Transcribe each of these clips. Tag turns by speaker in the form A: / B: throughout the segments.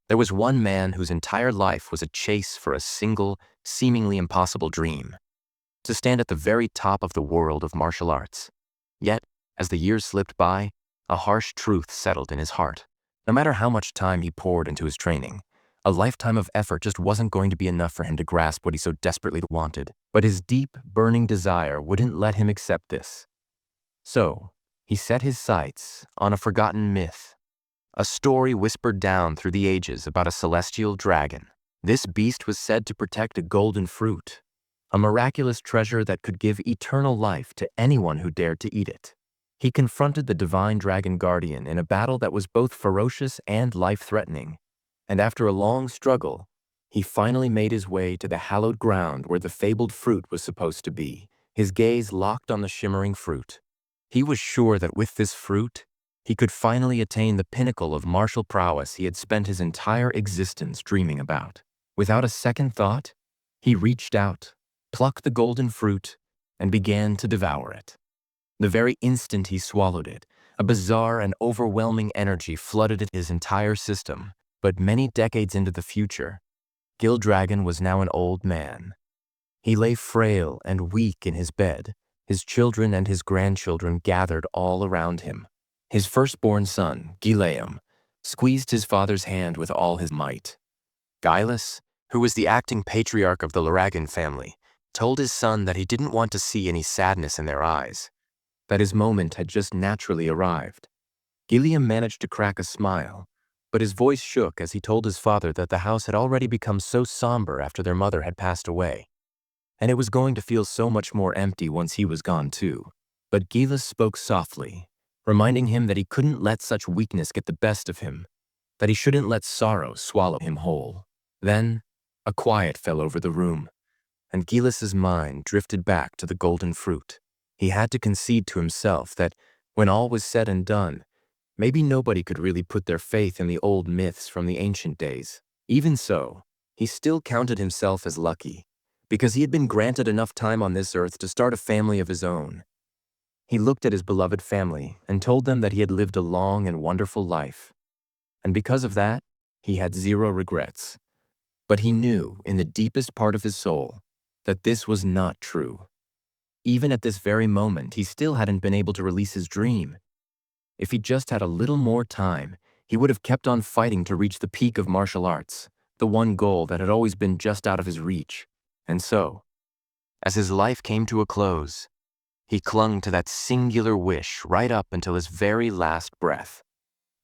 A: There was one man whose entire life was a chase for a single, seemingly impossible dream: to stand at the very top of the world of martial arts. Yet, as the years slipped by, a harsh truth settled in his heart. No matter how much time he poured into his training, a lifetime of effort just wasn't going to be enough for him to grasp what he so desperately wanted. But his deep, burning desire wouldn't let him accept this. So, he set his sights on a forgotten myth, a story whispered down through the ages about a celestial dragon. This beast was said to protect a golden fruit, a miraculous treasure that could give eternal life to anyone who dared to eat it. He confronted the divine dragon guardian in a battle that was both ferocious and life-threatening, and after a long struggle, he finally made his way to the hallowed ground where the fabled fruit was supposed to be, his gaze locked on the shimmering fruit. He was sure that with this fruit, he could finally attain the pinnacle of martial prowess he had spent his entire existence dreaming about. Without a second thought, he reached out, plucked the golden fruit, and began to devour it. The very instant he swallowed it, a bizarre and overwhelming energy flooded his entire system. But many decades into the future, Gildragon was now an old man. He lay frail and weak in his bed, his children and his grandchildren gathered all around him. His firstborn son, Gileam, squeezed his father's hand with all his might. Gilus, who was the acting patriarch of the Laragan family, told his son that he didn't want to see any sadness in their eyes, that his moment had just naturally arrived. Gileam managed to crack a smile, but his voice shook as he told his father that the house had already become so somber after their mother had passed away, and it was going to feel so much more empty once he was gone too. But Gilus spoke softly, reminding him that he couldn't let such weakness get the best of him, that he shouldn't let sorrow swallow him whole. Then, a quiet fell over the room, and Gilus's mind drifted back to the golden fruit. He had to concede to himself that, when all was said and done, maybe nobody could really put their faith in the old myths from the ancient days. Even so, he still counted himself as lucky, because he had been granted enough time on this earth to start a family of his own. He looked at his beloved family and told them that he had lived a long and wonderful life. And because of that, he had zero regrets. But he knew, in the deepest part of his soul, that this was not true. Even at this very moment, he still hadn't been able to release his dream. If he just had a little more time, he would have kept on fighting to reach the peak of martial arts, the one goal that had always been just out of his reach. And so, as his life came to a close, he clung to that singular wish right up until his very last breath.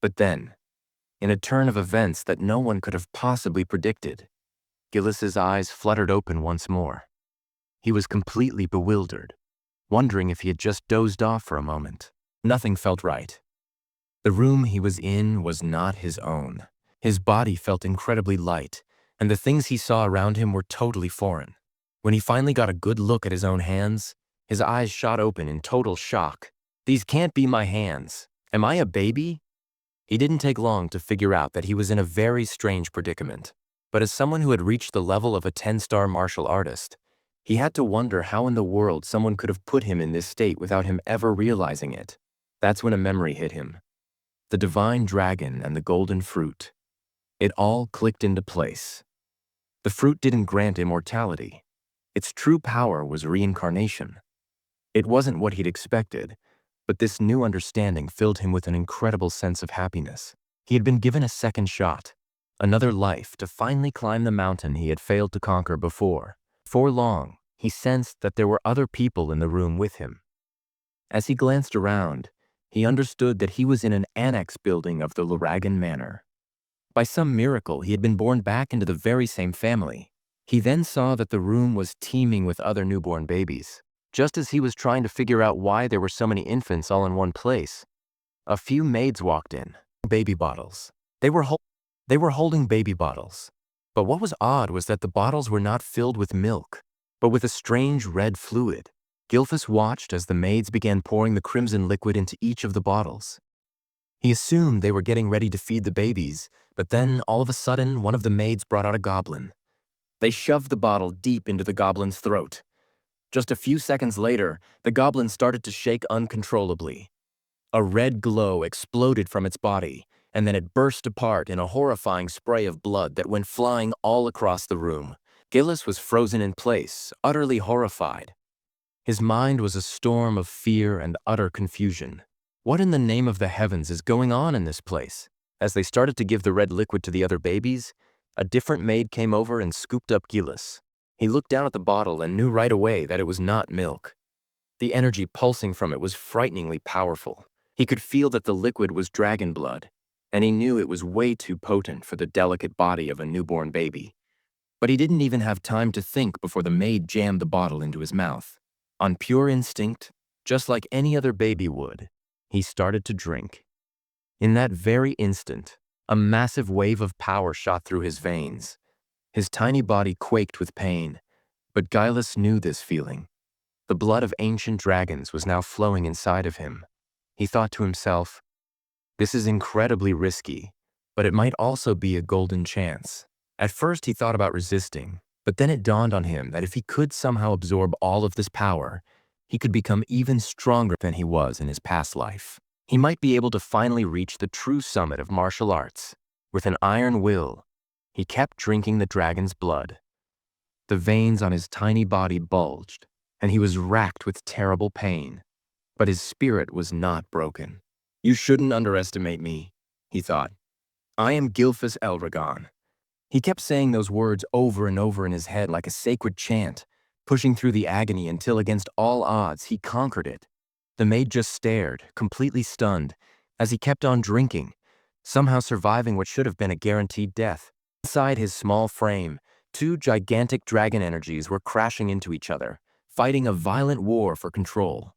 A: But then, in a turn of events that no one could have possibly predicted, Gilus's eyes fluttered open once more. He was completely bewildered, wondering if he had just dozed off for a moment. Nothing felt right. The room he was in was not his own. His body felt incredibly light, and the things he saw around him were totally foreign. When he finally got a good look at his own hands, his eyes shot open in total shock. These can't be my hands. Am I a baby? He didn't take long to figure out that he was in a very strange predicament. But as someone who had reached the level of a 10-star martial artist, he had to wonder how in the world someone could have put him in this state without him ever realizing it. That's when a memory hit him. The divine dragon and the golden fruit. It all clicked into place. The fruit didn't grant immortality. Its true power was reincarnation. It wasn't what he'd expected, but this new understanding filled him with an incredible sense of happiness. He had been given a second shot, another life to finally climb the mountain he had failed to conquer before. For long, he sensed that there were other people in the room with him. As he glanced around, he understood that he was in an annex building of the Laragan Manor. By some miracle, he had been born back into the very same family. He then saw that the room was teeming with other newborn babies. Just as he was trying to figure out why there were so many infants all in one place, a few maids walked in. Baby bottles. They were holding baby bottles. But what was odd was that the bottles were not filled with milk, but with a strange red fluid. Gilfus watched as the maids began pouring the crimson liquid into each of the bottles. He assumed they were getting ready to feed the babies, but then all of a sudden one of the maids brought out a goblin. They shoved the bottle deep into the goblin's throat. Just a few seconds later, the goblin started to shake uncontrollably. A red glow exploded from its body, and then it burst apart in a horrifying spray of blood that went flying all across the room. Gillis was frozen in place, utterly horrified. His mind was a storm of fear and utter confusion. What in the name of the heavens is going on in this place? As they started to give the red liquid to the other babies, a different maid came over and scooped up Gillis. He looked down at the bottle and knew right away that it was not milk. The energy pulsing from it was frighteningly powerful. He could feel that the liquid was dragon blood, and he knew it was way too potent for the delicate body of a newborn baby. But he didn't even have time to think before the maid jammed the bottle into his mouth. On pure instinct, just like any other baby would, he started to drink. In that very instant, a massive wave of power shot through his veins. His tiny body quaked with pain, but Gillis knew this feeling. The blood of ancient dragons was now flowing inside of him. He thought to himself, "This is incredibly risky, but it might also be a golden chance." At first he thought about resisting, but then it dawned on him that if he could somehow absorb all of this power, he could become even stronger than he was in his past life. He might be able to finally reach the true summit of martial arts. With an iron will, he kept drinking the dragon's blood. The veins on his tiny body bulged, and he was racked with terrible pain. But his spirit was not broken. "You shouldn't underestimate me," he thought. "I am Gilfus Elragon." He kept saying those words over and over in his head like a sacred chant, pushing through the agony until against all odds he conquered it. The maid just stared, completely stunned, as he kept on drinking, somehow surviving what should have been a guaranteed death. Inside his small frame, two gigantic dragon energies were crashing into each other, fighting a violent war for control.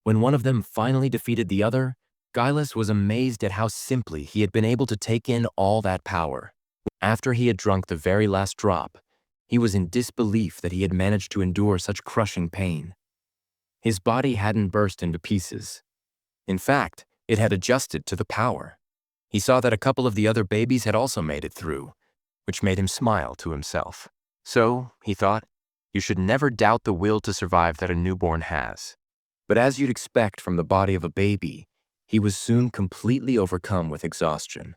A: When one of them finally defeated the other, Gillis was amazed at how simply he had been able to take in all that power. After he had drunk the very last drop, he was in disbelief that he had managed to endure such crushing pain. His body hadn't burst into pieces. In fact, it had adjusted to the power. He saw that a couple of the other babies had also made it through, which made him smile to himself. So, he thought, you should never doubt the will to survive that a newborn has. But as you'd expect from the body of a baby, he was soon completely overcome with exhaustion.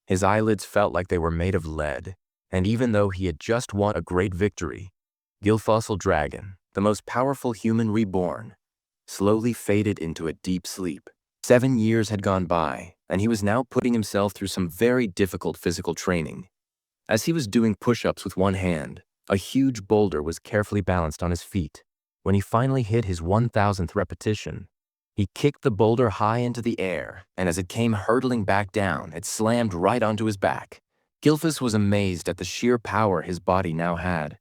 A: His eyelids felt like they were made of lead, and even though he had just won a great victory, Gilfossil Dragon, the most powerful human reborn, slowly faded into a deep sleep. 7 years had gone by, and he was now putting himself through some very difficult physical training. As he was doing push-ups with one hand, a huge boulder was carefully balanced on his feet. When he finally hit his 1,000th repetition, he kicked the boulder high into the air, and as it came hurtling back down, it slammed right onto his back. Gilfus was amazed at the sheer power his body now had.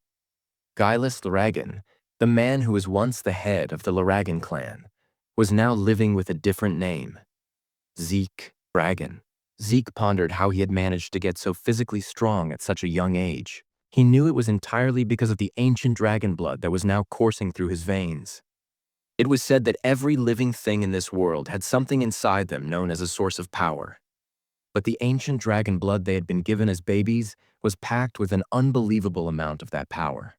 A: Gillis Laragan, the man who was once the head of the Laragan clan, was now living with a different name. Zeke Dragon. Zeke pondered how he had managed to get so physically strong at such a young age. He knew it was entirely because of the ancient dragon blood that was now coursing through his veins. It was said that every living thing in this world had something inside them known as a source of power. But the ancient dragon blood they had been given as babies was packed with an unbelievable amount of that power.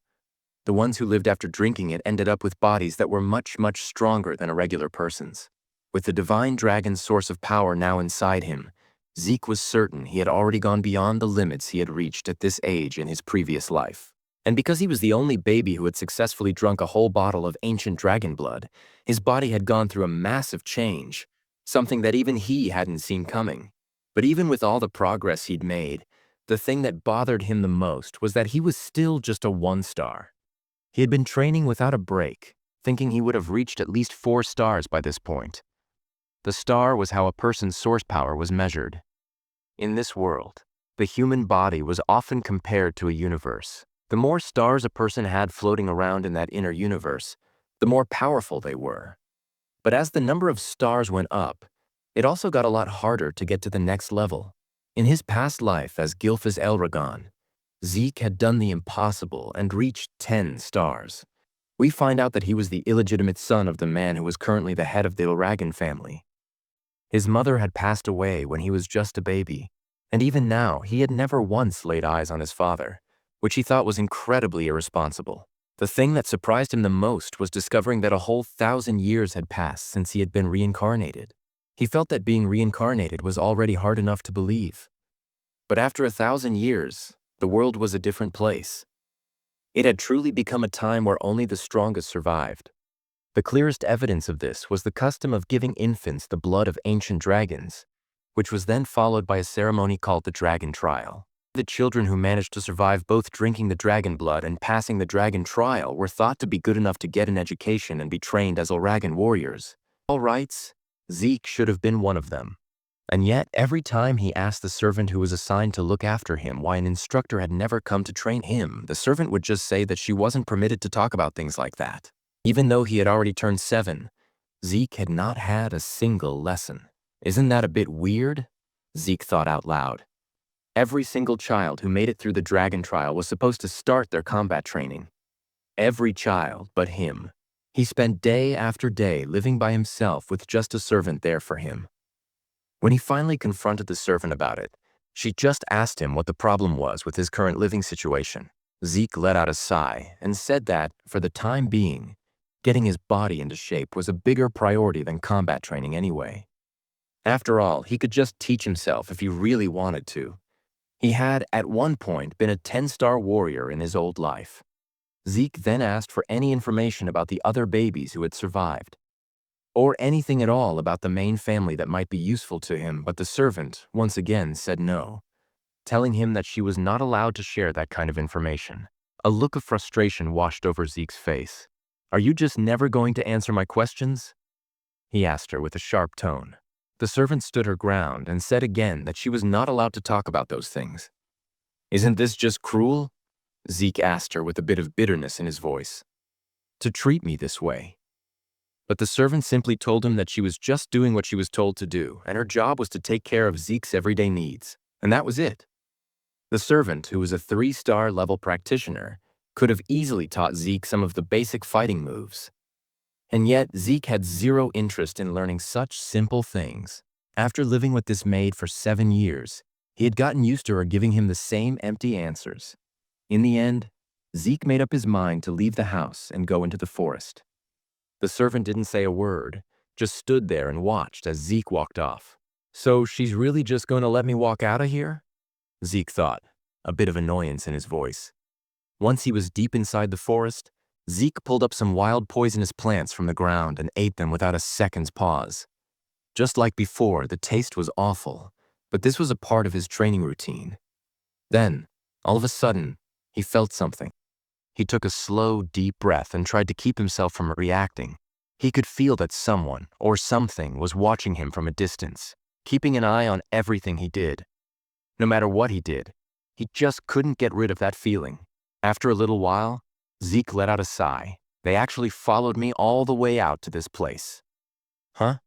A: The ones who lived after drinking it ended up with bodies that were much, much stronger than a regular person's. With the divine dragon's source of power now inside him, Zeke was certain he had already gone beyond the limits he had reached at this age in his previous life. And because he was the only baby who had successfully drunk a whole bottle of ancient dragon blood, his body had gone through a massive change, something that even he hadn't seen coming. But even with all the progress he'd made, the thing that bothered him the most was that he was still just a 1-star. He had been training without a break, thinking he would have reached at least 4 stars by this point. The star was how a person's source power was measured. In this world, the human body was often compared to a universe. The more stars a person had floating around in that inner universe, the more powerful they were. But as the number of stars went up, it also got a lot harder to get to the next level. In his past life as Gilfus Elragon, Zeke had done the impossible and reached 10 stars. We find out that he was the illegitimate son of the man who was currently the head of the Laragan family. His mother had passed away when he was just a baby, and even now he had never once laid eyes on his father, which he thought was incredibly irresponsible. The thing that surprised him the most was discovering that a whole 1,000 years had passed since he had been reincarnated. He felt that being reincarnated was already hard enough to believe. But after 1,000 years, the world was a different place. It had truly become a time where only the strongest survived. The clearest evidence of this was the custom of giving infants the blood of ancient dragons, which was then followed by a ceremony called the dragon trial. The children who managed to survive both drinking the dragon blood and passing the dragon trial were thought to be good enough to get an education and be trained as Dragon warriors. All rights, Zeke should have been one of them. And yet, every time he asked the servant who was assigned to look after him why an instructor had never come to train him, the servant would just say that she wasn't permitted to talk about things like that. Even though he had already turned 7, Zeke had not had a single lesson. Isn't that a bit weird? Zeke thought out loud. Every single child who made it through the dragon trial was supposed to start their combat training. Every child but him. He spent day after day living by himself with just a servant there for him. When he finally confronted the servant about it, she just asked him what the problem was with his current living situation. Zeke let out a sigh and said that, for the time being, getting his body into shape was a bigger priority than combat training anyway. After all, he could just teach himself if he really wanted to. He had, at one point, been a 10-star warrior in his old life. Zeke then asked for any information about the other babies who had survived, or anything at all about the main family that might be useful to him, but the servant, once again, said no, telling him that she was not allowed to share that kind of information. A look of frustration washed over Zeke's face. "Are you just never going to answer my questions?" he asked her with a sharp tone. The servant stood her ground and said again that she was not allowed to talk about those things. "Isn't this just cruel?" Zeke asked her with a bit of bitterness in his voice. "To treat me this way." But the servant simply told him that she was just doing what she was told to do, and her job was to take care of Zeke's everyday needs, and that was it. The servant, who was a 3-star level practitioner, could have easily taught Zeke some of the basic fighting moves. And yet, Zeke had zero interest in learning such simple things. After living with this maid for 7 years, he had gotten used to her giving him the same empty answers. In the end, Zeke made up his mind to leave the house and go into the forest. The servant didn't say a word, just stood there and watched as Zeke walked off. "So she's really just going to let me walk out of here?" Zeke thought, a bit of annoyance in his voice. Once he was deep inside the forest, Zeke pulled up some wild poisonous plants from the ground and ate them without a second's pause. Just like before, the taste was awful, but this was a part of his training routine. Then, all of a sudden, he felt something. He took a slow, deep breath and tried to keep himself from reacting. He could feel that someone, or something, was watching him from a distance, keeping an eye on everything he did. No matter what he did, he just couldn't get rid of that feeling. After a little while, Zeke let out a sigh. "They actually followed me all the way out to this place." Huh?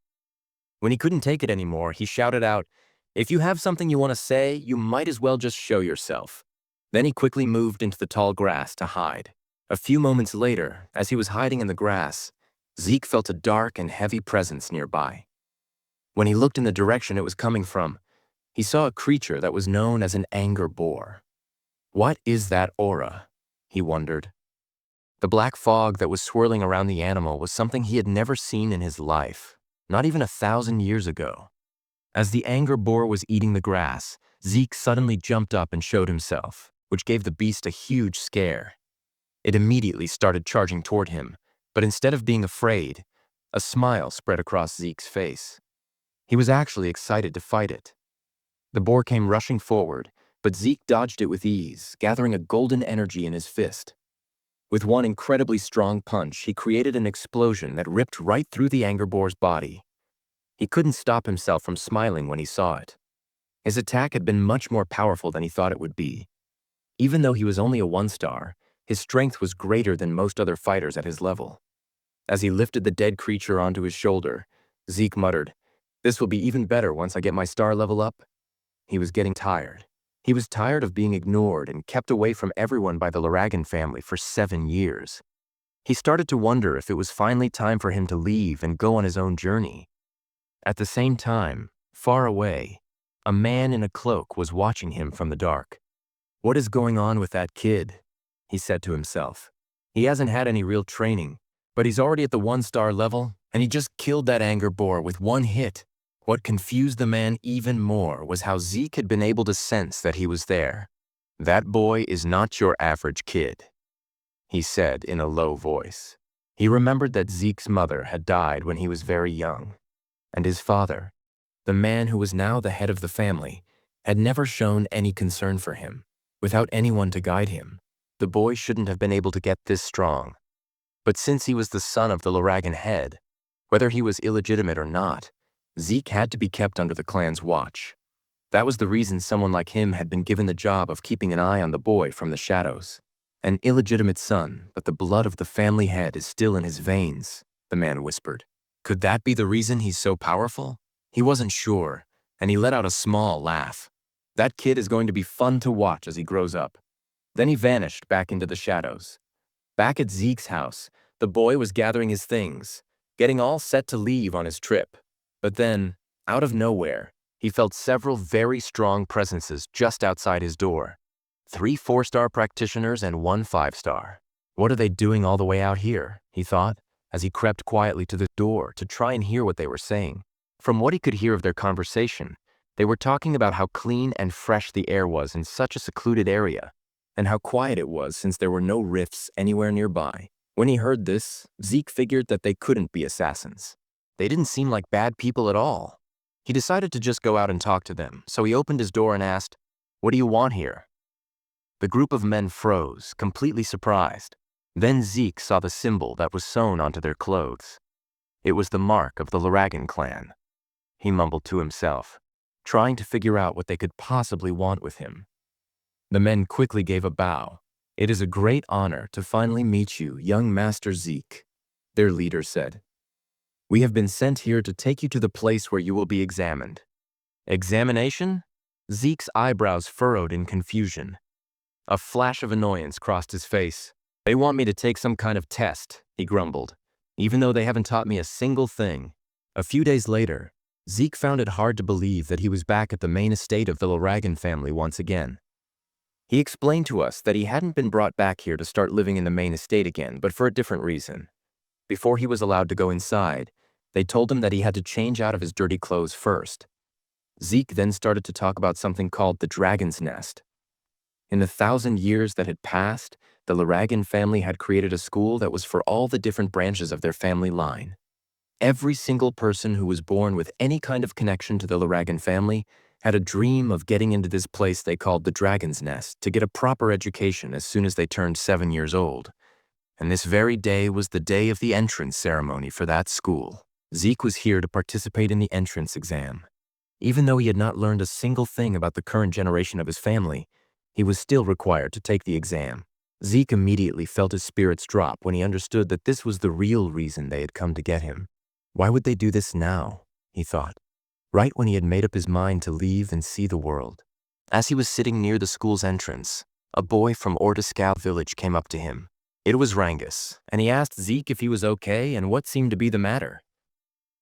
A: When he couldn't take it anymore, he shouted out, "If you have something you want to say, you might as well just show yourself." Then he quickly moved into the tall grass to hide. A few moments later, as he was hiding in the grass, Zeke felt a dark and heavy presence nearby. When he looked in the direction it was coming from, he saw a creature that was known as an anger boar. What is that aura? He wondered. The black fog that was swirling around the animal was something he had never seen in his life, not even 1,000 years ago. As the anger boar was eating the grass, Zeke suddenly jumped up and showed himself, which gave the beast a huge scare. It immediately started charging toward him, but instead of being afraid, a smile spread across Zeke's face. He was actually excited to fight it. The boar came rushing forward, but Zeke dodged it with ease, gathering a golden energy in his fist. With one incredibly strong punch, he created an explosion that ripped right through the anger boar's body. He couldn't stop himself from smiling when he saw it. His attack had been much more powerful than he thought it would be. Even though he was only a 1-star, his strength was greater than most other fighters at his level. As he lifted the dead creature onto his shoulder, Zeke muttered, "This will be even better once I get my star level up." He was getting tired. He was tired of being ignored and kept away from everyone by the Dragon family for 7 years. He started to wonder if it was finally time for him to leave and go on his own journey. At the same time, far away, a man in a cloak was watching him from the dark. "What is going on with that kid?" he said to himself. "He hasn't had any real training, but he's already at the 1-star level, and he just killed that anger boar with one hit. What confused the man even more was how Zeke had been able to sense that he was there. "That boy is not your average kid," he said in a low voice. He remembered that Zeke's mother had died when he was very young, and his father, the man who was now the head of the family, had never shown any concern for him. Without anyone to guide him, the boy shouldn't have been able to get this strong. But since he was the son of the Laragan head, whether he was illegitimate or not, Zeke had to be kept under the clan's watch. That was the reason someone like him had been given the job of keeping an eye on the boy from the shadows. "An illegitimate son, but the blood of the family head is still in his veins," the man whispered. Could that be the reason he's so powerful? He wasn't sure, and he let out a small laugh. That kid is going to be fun to watch as he grows up. Then he vanished back into the shadows. Back at Zeke's house, the boy was gathering his things, getting all set to leave on his trip. But then, out of nowhere, he felt several very strong presences just outside his door. 3 4-star practitioners and 1 5-star. What are they doing all the way out here, he thought, as he crept quietly to the door to try and hear what they were saying. From what he could hear of their conversation, they were talking about how clean and fresh the air was in such a secluded area, and how quiet it was since there were no rifts anywhere nearby. When he heard this, Zeke figured that they couldn't be assassins. They didn't seem like bad people at all. He decided to just go out and talk to them, so he opened his door and asked, "What do you want here?" The group of men froze, completely surprised. Then Zeke saw the symbol that was sewn onto their clothes. It was the mark of the Laragan clan. He mumbled to himself, trying to figure out what they could possibly want with him. The men quickly gave a bow. "It is a great honor to finally meet you, young Master Zeke," their leader said. "We have been sent here to take you to the place where you will be examined." Examination? Zeke's eyebrows furrowed in confusion. A flash of annoyance crossed his face. "They want me to take some kind of test," he grumbled, "even though they haven't taught me a single thing." A few days later, Zeke found it hard to believe that he was back at the main estate of the Laragan family once again. He explained to us that he hadn't been brought back here to start living in the main estate again, but for a different reason. Before he was allowed to go inside, they told him that he had to change out of his dirty clothes first. Zeke then started to talk about something called the Dragon's Nest. In the 1,000 years that had passed, the Laragan family had created a school that was for all the different branches of their family line. Every single person who was born with any kind of connection to the Laragan family had a dream of getting into this place they called the Dragon's Nest to get a proper education as soon as they turned 7 years old. And this very day was the day of the entrance ceremony for that school. Zeke was here to participate in the entrance exam. Even though he had not learned a single thing about the current generation of his family, he was still required to take the exam. Zeke immediately felt his spirits drop when he understood that this was the real reason they had come to get him. Why would they do this now, he thought, right when he had made up his mind to leave and see the world. As he was sitting near the school's entrance, a boy from Ortiscal village came up to him. It was Rangus, and he asked Zeke if he was okay and what seemed to be the matter.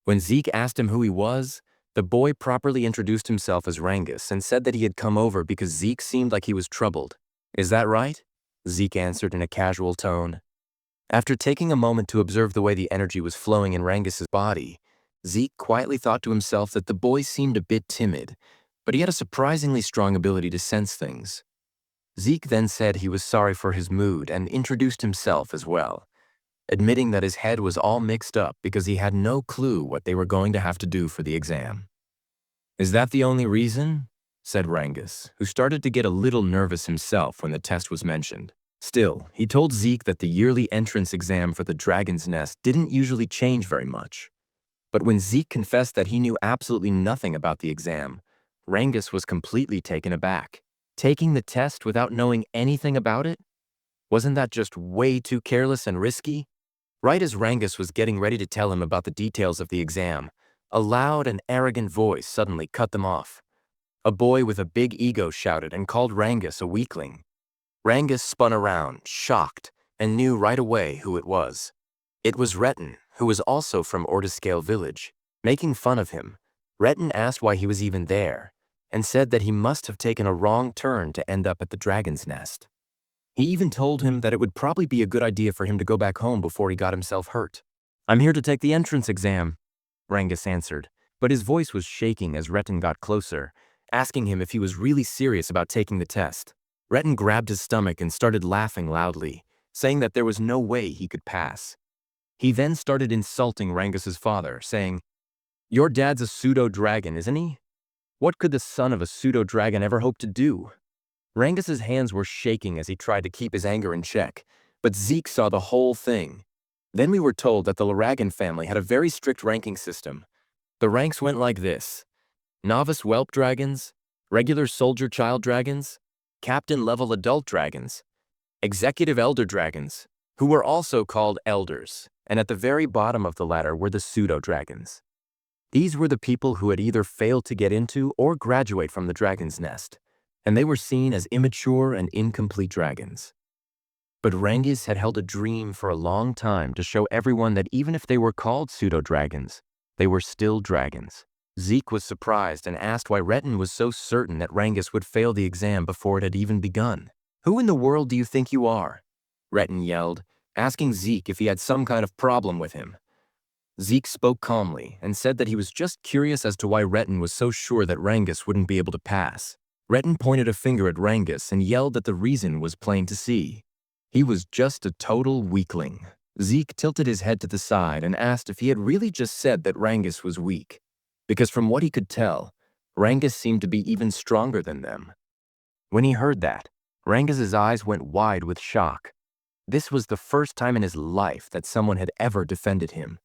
A: When Zeke asked him who he was, the boy properly introduced himself as Rangus and said that he had come over because Zeke seemed like he was troubled. "Is that right?" Zeke answered in a casual tone. After taking a moment to observe the way the energy was flowing in Rangus's body, Zeke quietly thought to himself that the boy seemed a bit timid, but he had a surprisingly strong ability to sense things. Zeke then said he was sorry for his mood and introduced himself as well, admitting that his head was all mixed up because he had no clue what they were going to have to do for the exam. "Is that the only reason?" said Rangus, who started to get a little nervous himself when the test was mentioned. Still, he told Zeke that the yearly entrance exam for the Dragon's Nest didn't usually change very much. But when Zeke confessed that he knew absolutely nothing about the exam, Rangus was completely taken aback. Taking the test without knowing anything about it? Wasn't that just way too careless and risky? Right as Rangus was getting ready to tell him about the details of the exam, a loud and arrogant voice suddenly cut them off. A boy with a big ego shouted and called Rangus a weakling. Rangus spun around, shocked, and knew right away who it was. It was Retin, who was also from Ortiscale village. Making fun of him, Retin asked why he was even there, and said that he must have taken a wrong turn to end up at the Dragon's Nest. He even told him that it would probably be a good idea for him to go back home before he got himself hurt. "I'm here to take the entrance exam," Rangus answered, But his voice was shaking as Retin got closer, asking him if he was really serious about taking the test. Retin grabbed his stomach and started laughing loudly, saying that there was no way he could pass. He then started insulting Rangus's father, saying, "Your dad's a pseudo-dragon, isn't he? What could the son of a pseudo-dragon ever hope to do?" Rangus's hands were shaking as he tried to keep his anger in check, but Zeke saw the whole thing. Then we were told that the Laragan family had a very strict ranking system. The ranks went like this: novice whelp dragons, regular soldier child dragons, captain-level adult dragons, executive elder dragons, who were also called elders, and at the very bottom of the ladder were the pseudo-dragons. These were the people who had either failed to get into or graduate from the dragon's nest, and they were seen as immature and incomplete dragons. But Rangus had held a dream for a long time to show everyone that even if they were called pseudo-dragons, they were still dragons. Zeke was surprised and asked why Retin was so certain that Rangus would fail the exam before it had even begun. "Who in the world do you think you are?" Retin yelled, asking Zeke if he had some kind of problem with him. Zeke spoke calmly and said that he was just curious as to why Retin was so sure that Rangus wouldn't be able to pass. Retin pointed a finger at Rangus and yelled that the reason was plain to see. He was just a total weakling. Zeke tilted his head to the side and asked if he had really just said that Rangus was weak, because from what he could tell, Rangus seemed to be even stronger than them. When he heard that, Rangus's eyes went wide with shock. This was the first time in his life that someone had ever defended him.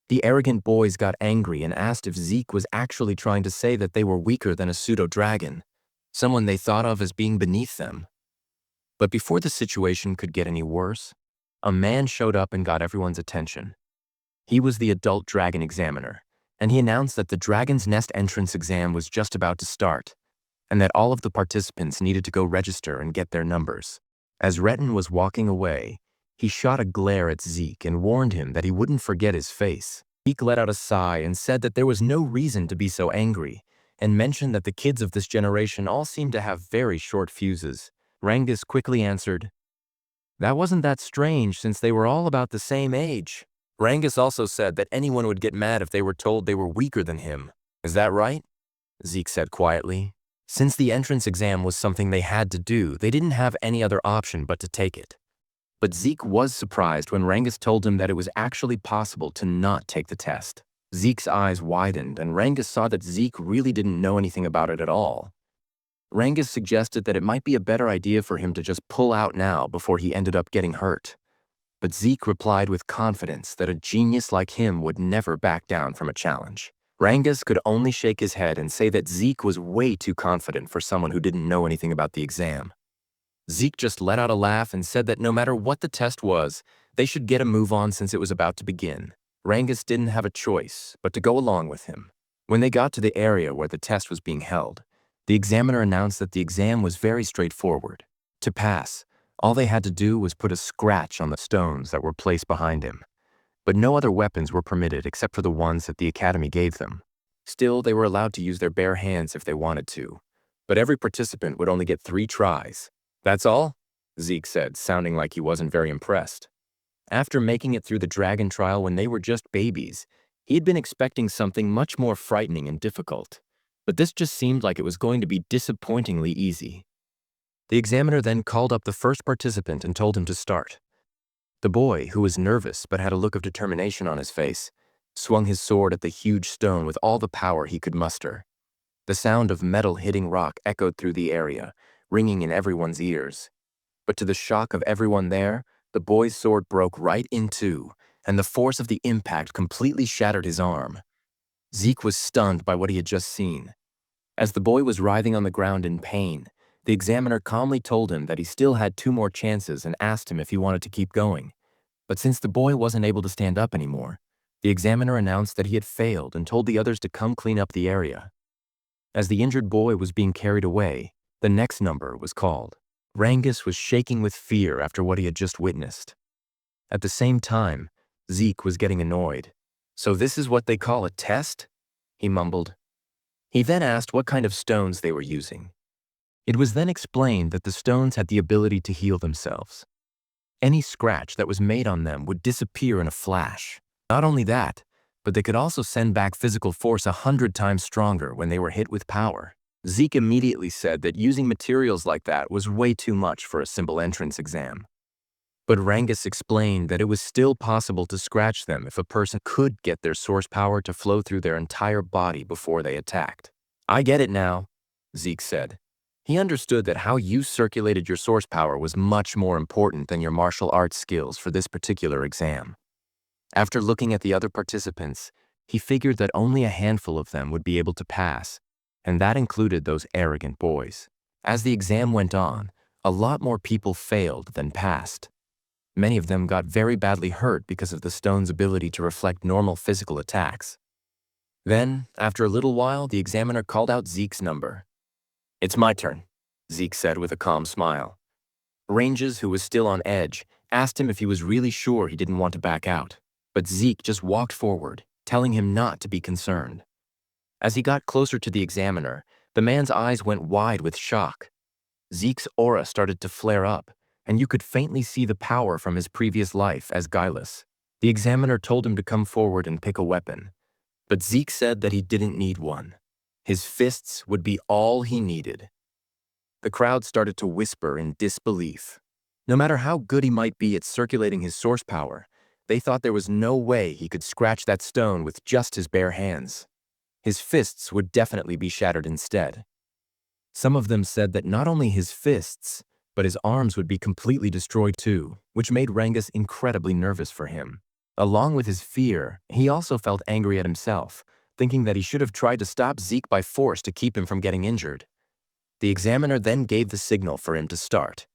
A: The arrogant boys got angry and asked if Zeke was actually trying to say that they were weaker than a pseudo-dragon, someone they thought of as being beneath them. But before the situation could get any worse, a man showed up and got everyone's attention. He was the adult dragon examiner, and he announced that the Dragon's Nest entrance exam was just about to start, and that all of the participants needed to go register and get their numbers. As Retin was walking away, he shot a glare at Zeke and warned him that he wouldn't forget his face. Zeke let out a sigh and said that there was no reason to be so angry, and mentioned that the kids of this generation all seemed to have very short fuses. Rangus quickly answered, "That wasn't that strange since they were all about the same age." Rangus also said that anyone would get mad if they were told they were weaker than him. "Is that right?" Zeke said quietly. Since the entrance exam was something they had to do, they didn't have any other option but to take it. But Zeke was surprised when Rangus told him that it was actually possible to not take the test. Zeke's eyes widened, and Rangus saw that Zeke really didn't know anything about it at all. Rangus suggested that it might be a better idea for him to just pull out now before he ended up getting hurt. But Zeke replied with confidence that a genius like him would never back down from a challenge. Rangus could only shake his head and say that Zeke was way too confident for someone who didn't know anything about the exam. Zeke just let out a laugh and said that no matter what the test was, they should get a move on since it was about to begin. Rangus didn't have a choice but to go along with him. When they got to the area where the test was being held, the examiner announced that the exam was very straightforward. To pass, all they had to do was put a scratch on the stones that were placed behind him. But no other weapons were permitted except for the ones that the academy gave them. Still, they were allowed to use their bare hands if they wanted to, but every participant would only get 3 tries. "That's all?" Zeke said, sounding like he wasn't very impressed. After making it through the dragon trial when they were just babies, he had been expecting something much more frightening and difficult, but this just seemed like it was going to be disappointingly easy. The examiner then called up the first participant and told him to start. The boy, who was nervous but had a look of determination on his face, swung his sword at the huge stone with all the power he could muster. The sound of metal hitting rock echoed through the area, ringing in everyone's ears. But to the shock of everyone there, the boy's sword broke right in two, and the force of the impact completely shattered his arm. Zeke was stunned by what he had just seen. As the boy was writhing on the ground in pain, the examiner calmly told him that he still had 2 more chances and asked him if he wanted to keep going. But since the boy wasn't able to stand up anymore, the examiner announced that he had failed and told the others to come clean up the area. As the injured boy was being carried away, the next number was called. Rangus was shaking with fear after what he had just witnessed. At the same time, Zeke was getting annoyed. "So this is what they call a test?" he mumbled. He then asked what kind of stones they were using. It was then explained that the stones had the ability to heal themselves. Any scratch that was made on them would disappear in a flash. Not only that, but they could also send back physical force 100 times stronger when they were hit with power. Zeke immediately said that using materials like that was way too much for a simple entrance exam. But Rangus explained that it was still possible to scratch them if a person could get their source power to flow through their entire body before they attacked. "I get it now," Zeke said. He understood that how you circulated your source power was much more important than your martial arts skills for this particular exam. After looking at the other participants, he figured that only a handful of them would be able to pass, and that included those arrogant boys. As the exam went on, a lot more people failed than passed. Many of them got very badly hurt because of the stone's ability to reflect normal physical attacks. Then, after a little while, the examiner called out Zeke's number. "It's my turn," Zeke said with a calm smile. Ranges, who was still on edge, asked him if he was really sure he didn't want to back out, but Zeke just walked forward, telling him not to be concerned. As he got closer to the examiner, the man's eyes went wide with shock. Zeke's aura started to flare up, and you could faintly see the power from his previous life as Guileless. The examiner told him to come forward and pick a weapon, but Zeke said that he didn't need one. His fists would be all he needed. The crowd started to whisper in disbelief. No matter how good he might be at circulating his source power, they thought there was no way he could scratch that stone with just his bare hands. His fists would definitely be shattered instead. Some of them said that not only his fists, but his arms would be completely destroyed too, which made Rangus incredibly nervous for him. Along with his fear, he also felt angry at himself, thinking that he should have tried to stop Zeke by force to keep him from getting injured. The examiner then gave the signal for him to start.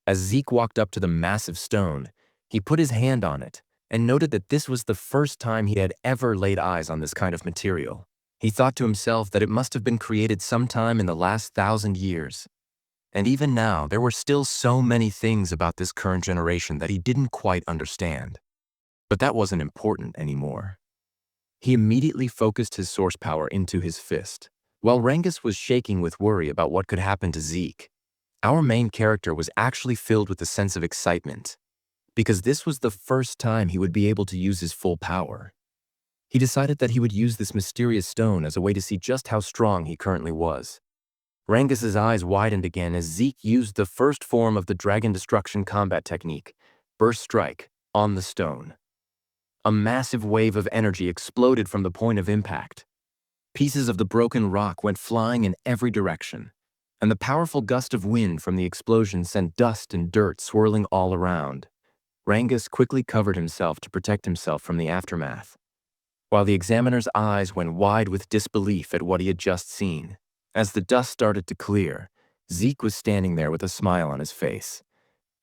A: As Zeke walked up to the massive stone, he put his hand on it and noted that this was the first time he had ever laid eyes on this kind of material. He thought to himself that it must have been created sometime in the last 1,000 years. And even now, there were still so many things about this current generation that he didn't quite understand. But that wasn't important anymore. He immediately focused his source power into his fist. While Rangus was shaking with worry about what could happen to Zeke, our main character was actually filled with a sense of excitement, because this was the first time he would be able to use his full power. He decided that he would use this mysterious stone as a way to see just how strong he currently was. Rangus's eyes widened again as Zeke used the first form of the Dragon Destruction combat technique, Burst Strike, on the stone. A massive wave of energy exploded from the point of impact. Pieces of the broken rock went flying in every direction, and the powerful gust of wind from the explosion sent dust and dirt swirling all around. Rangus quickly covered himself to protect himself from the aftermath, while the examiner's eyes went wide with disbelief at what he had just seen. As the dust started to clear, Zeke was standing there with a smile on his face,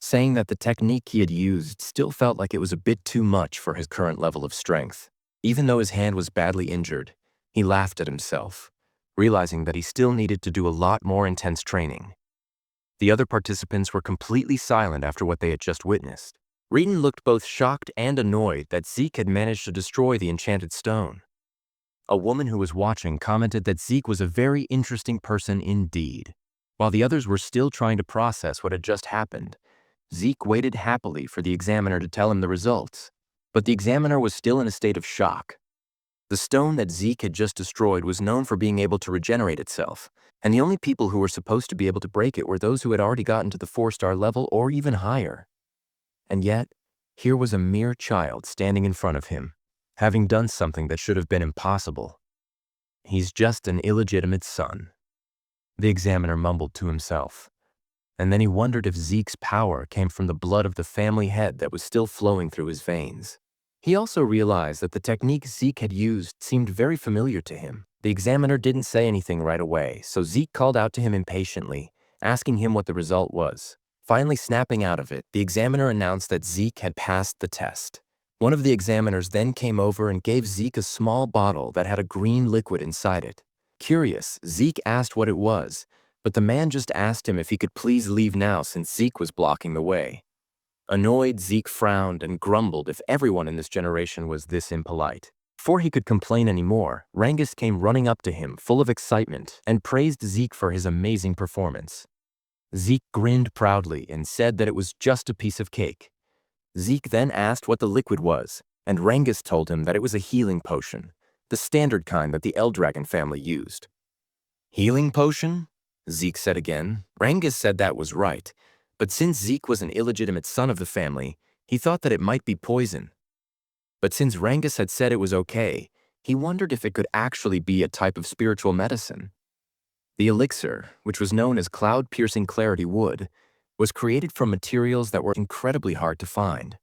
A: saying that the technique he had used still felt like it was a bit too much for his current level of strength. Even though his hand was badly injured, he laughed at himself, realizing that he still needed to do a lot more intense training. The other participants were completely silent after what they had just witnessed. Reeton looked both shocked and annoyed that Zeke had managed to destroy the enchanted stone. A woman who was watching commented that Zeke was a very interesting person indeed. While the others were still trying to process what had just happened, Zeke waited happily for the examiner to tell him the results, but the examiner was still in a state of shock. The stone that Zeke had just destroyed was known for being able to regenerate itself, and the only people who were supposed to be able to break it were those who had already gotten to the 4-star level or even higher. And yet, here was a mere child standing in front of him, having done something that should have been impossible. He's just an illegitimate son, the examiner mumbled to himself. And then he wondered if Zeke's power came from the blood of the family head that was still flowing through his veins. He also realized that the technique Zeke had used seemed very familiar to him. The examiner didn't say anything right away, so Zeke called out to him impatiently, asking him what the result was. Finally snapping out of it, the examiner announced that Zeke had passed the test. One of the examiners then came over and gave Zeke a small bottle that had a green liquid inside it. Curious, Zeke asked what it was, but the man just asked him if he could please leave now since Zeke was blocking the way. Annoyed, Zeke frowned and grumbled if everyone in this generation was this impolite. Before he could complain anymore, Rangus came running up to him full of excitement and praised Zeke for his amazing performance. Zeke grinned proudly and said that it was just a piece of cake. Zeke then asked what the liquid was, and Rangus told him that it was a healing potion, the standard kind that the Eldragon family used. Healing potion? Zeke said again. Rangus said that was right, but since Zeke was an illegitimate son of the family, he thought that it might be poison. But since Rangus had said it was okay, he wondered if it could actually be a type of spiritual medicine. The elixir, which was known as cloud-piercing clarity wood, was created from materials that were incredibly hard to find.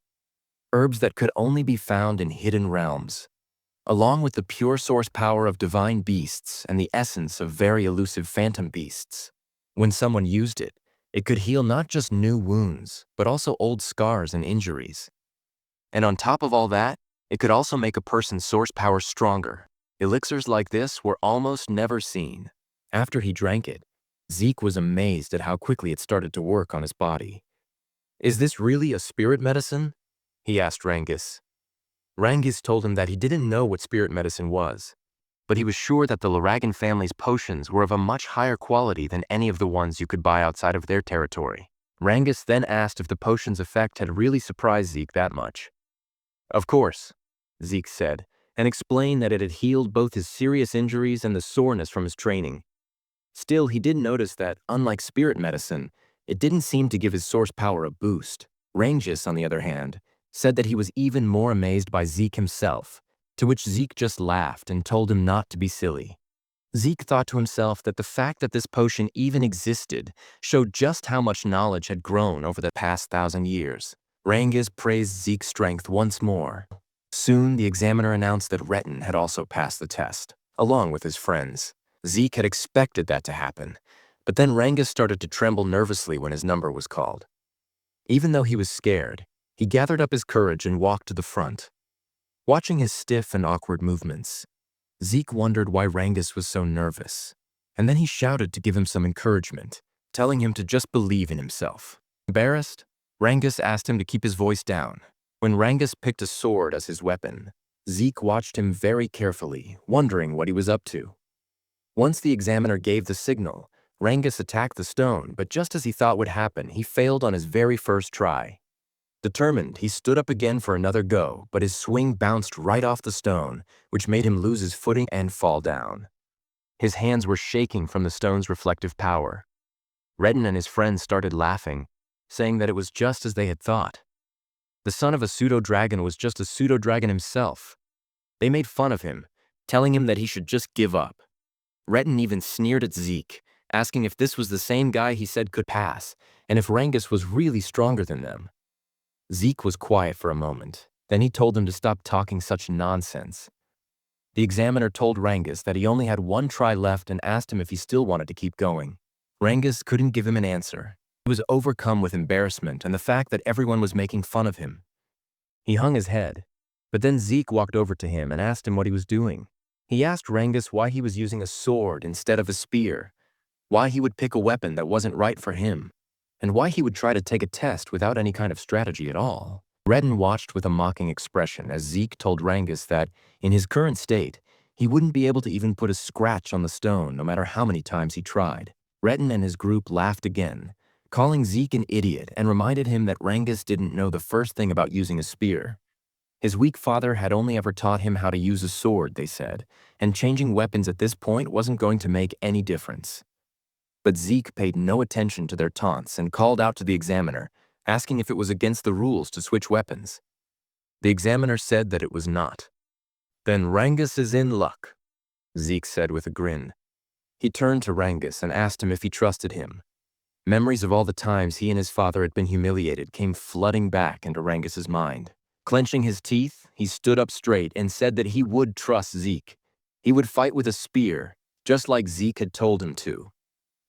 A: Herbs that could only be found in hidden realms, along with the pure source power of divine beasts and the essence of very elusive phantom beasts. When someone used it, it could heal not just new wounds, but also old scars and injuries. And on top of all that, it could also make a person's source power stronger. Elixirs like this were almost never seen. After he drank it, Zeke was amazed at how quickly it started to work on his body. "Is this really a spirit medicine?" he asked Rangus. Rangus told him that he didn't know what spirit medicine was, but he was sure that the Laragan family's potions were of a much higher quality than any of the ones you could buy outside of their territory. Rangus then asked if the potion's effect had really surprised Zeke that much. "Of course," Zeke said, and explained that it had healed both his serious injuries and the soreness from his training. Still, he did notice that, unlike spirit medicine, it didn't seem to give his source power a boost. Rangus, on the other hand, said that he was even more amazed by Zeke himself, to which Zeke just laughed and told him not to be silly. Zeke thought to himself that the fact that this potion even existed showed just how much knowledge had grown over the past 1,000 years. Rangus praised Zeke's strength once more. Soon, the examiner announced that Retin had also passed the test, along with his friends. Zeke had expected that to happen, but then Rangus started to tremble nervously when his number was called. Even though he was scared, he gathered up his courage and walked to the front. Watching his stiff and awkward movements, Zeke wondered why Rangus was so nervous, and then he shouted to give him some encouragement, telling him to just believe in himself. Embarrassed, Rangus asked him to keep his voice down. When Rangus picked a sword as his weapon, Zeke watched him very carefully, wondering what he was up to. Once the examiner gave the signal, Rangus attacked the stone, but just as he thought would happen, he failed on his very first try. Determined, he stood up again for another go, but his swing bounced right off the stone, which made him lose his footing and fall down. His hands were shaking from the stone's reflective power. Retin and his friends started laughing, saying that it was just as they had thought. The son of a pseudo-dragon was just a pseudo-dragon himself. They made fun of him, telling him that he should just give up. Retin even sneered at Zeke, asking if this was the same guy he said could pass, and if Rangus was really stronger than them. Zeke was quiet for a moment. Then he told him to stop talking such nonsense. The examiner told Rangus that he only had one try left and asked him if he still wanted to keep going. Rangus couldn't give him an answer. He was overcome with embarrassment and the fact that everyone was making fun of him. He hung his head, but then Zeke walked over to him and asked him what he was doing. He asked Rangus why he was using a sword instead of a spear, why he would pick a weapon that wasn't right for him, and why he would try to take a test without any kind of strategy at all. Retin watched with a mocking expression as Zeke told Rangus that, in his current state, he wouldn't be able to even put a scratch on the stone no matter how many times he tried. Retin and his group laughed again, calling Zeke an idiot and reminded him that Rangus didn't know the first thing about using a spear. His weak father had only ever taught him how to use a sword, they said, and changing weapons at this point wasn't going to make any difference. But Zeke paid no attention to their taunts and called out to the examiner, asking if it was against the rules to switch weapons. The examiner said that it was not. "Then Rangus is in luck," Zeke said with a grin. He turned to Rangus and asked him if he trusted him. Memories of all the times he and his father had been humiliated came flooding back into Rangus's mind. Clenching his teeth, he stood up straight and said that he would trust Zeke. He would fight with a spear, just like Zeke had told him to.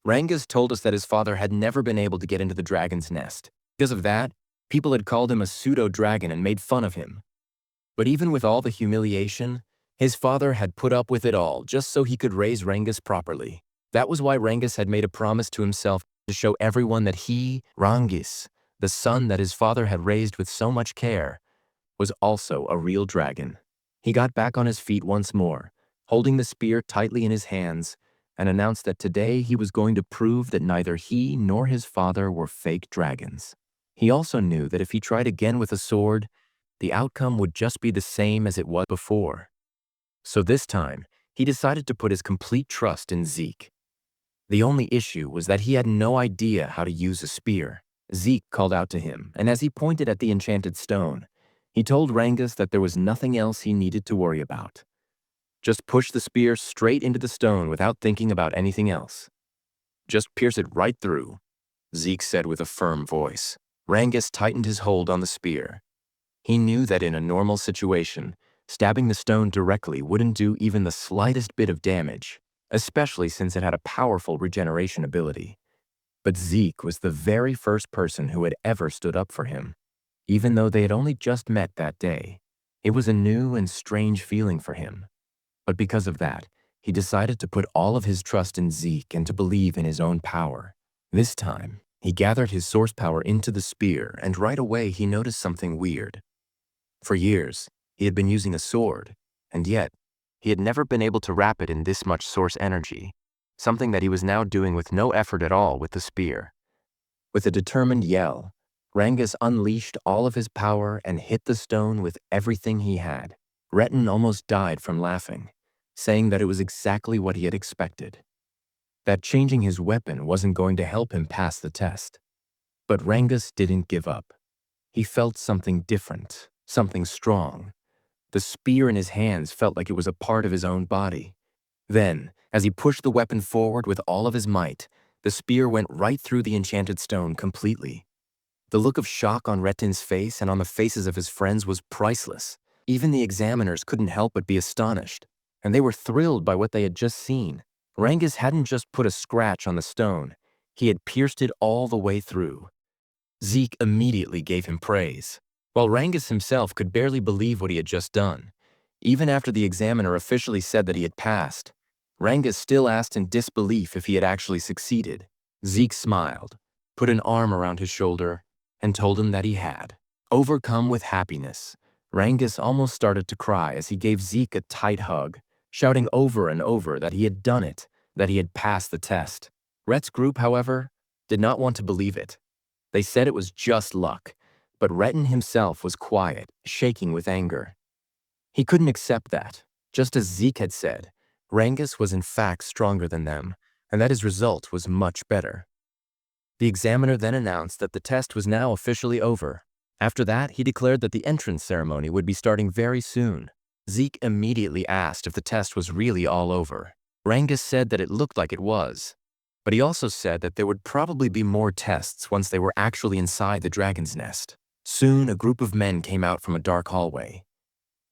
A: Rangus told us that his father had never been able to get into the dragon's nest. Because of that, people had called him a pseudo-dragon and made fun of him. But even with all the humiliation, his father had put up with it all just so he could raise Rangus properly. That was why Rangus had made a promise to himself to show everyone that he, Rangus, the son that his father had raised with so much care, was also a real dragon. He got back on his feet once more, holding the spear tightly in his hands, and announced that today he was going to prove that neither he nor his father were fake dragons. He also knew that if he tried again with a sword, the outcome would just be the same as it was before. So this time, he decided to put his complete trust in Zeke. The only issue was that he had no idea how to use a spear. Zeke called out to him, and as he pointed at the enchanted stone, he told Rangus that there was nothing else he needed to worry about. Just push the spear straight into the stone without thinking about anything else. Just pierce it right through, Zeke said with a firm voice. Rangus tightened his hold on the spear. He knew that in a normal situation, stabbing the stone directly wouldn't do even the slightest bit of damage, especially since it had a powerful regeneration ability. But Zeke was the very first person who had ever stood up for him. Even though they had only just met that day, it was a new and strange feeling for him. But because of that, he decided to put all of his trust in Zeke and to believe in his own power. This time, he gathered his source power into the spear, and right away he noticed something weird. For years, he had been using a sword, and yet, he had never been able to wrap it in this much source energy, something that he was now doing with no effort at all with the spear. With a determined yell, Rangus unleashed all of his power and hit the stone with everything he had. Retin almost died from laughing, saying that it was exactly what he had expected. That changing his weapon wasn't going to help him pass the test. But Rangus didn't give up. He felt something different, something strong. The spear in his hands felt like it was a part of his own body. Then, as he pushed the weapon forward with all of his might, the spear went right through the enchanted stone completely. The look of shock on Retin's face and on the faces of his friends was priceless. Even the examiners couldn't help but be astonished, and they were thrilled by what they had just seen. Rangus hadn't just put a scratch on the stone, he had pierced it all the way through. Zeke immediately gave him praise, while Rangus himself could barely believe what he had just done. Even after the examiner officially said that he had passed, Rangus still asked in disbelief if he had actually succeeded. Zeke smiled, put an arm around his shoulder, and told him that he had. Overcome with happiness, Rangus almost started to cry as he gave Zeke a tight hug, shouting over and over that he had done it, that he had passed the test. Rhett's group, however, did not want to believe it. They said it was just luck, but Retin himself was quiet, shaking with anger. He couldn't accept that. Just as Zeke had said, Rangus was in fact stronger than them, and that his result was much better. The examiner then announced that the test was now officially over. After that, he declared that the entrance ceremony would be starting very soon. Zeke immediately asked if the test was really all over. Rangus said that it looked like it was, but he also said that there would probably be more tests once they were actually inside the dragon's nest. Soon, a group of men came out from a dark hallway.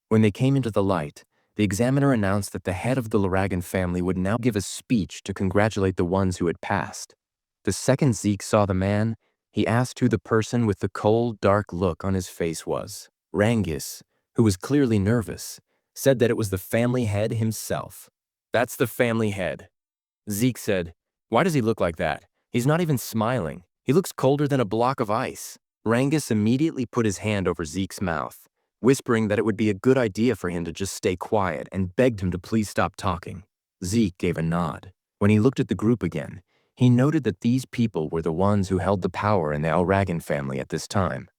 A: When they came into the light, the examiner announced that the head of the Laragan family would now give a speech to congratulate the ones who had passed. The second Zeke saw the man, he asked who the person with the cold, dark look on his face was. Rangus, who was clearly nervous, said that it was the family head himself. "That's the family head." Zeke said, "Why does he look like that? He's not even smiling. He looks colder than a block of ice." Rangus immediately put his hand over Zeke's mouth, whispering that it would be a good idea for him to just stay quiet, and begged him to please stop talking. Zeke gave a nod. When he looked at the group again, he noted that these people were the ones who held the power in the Laragan family at this time,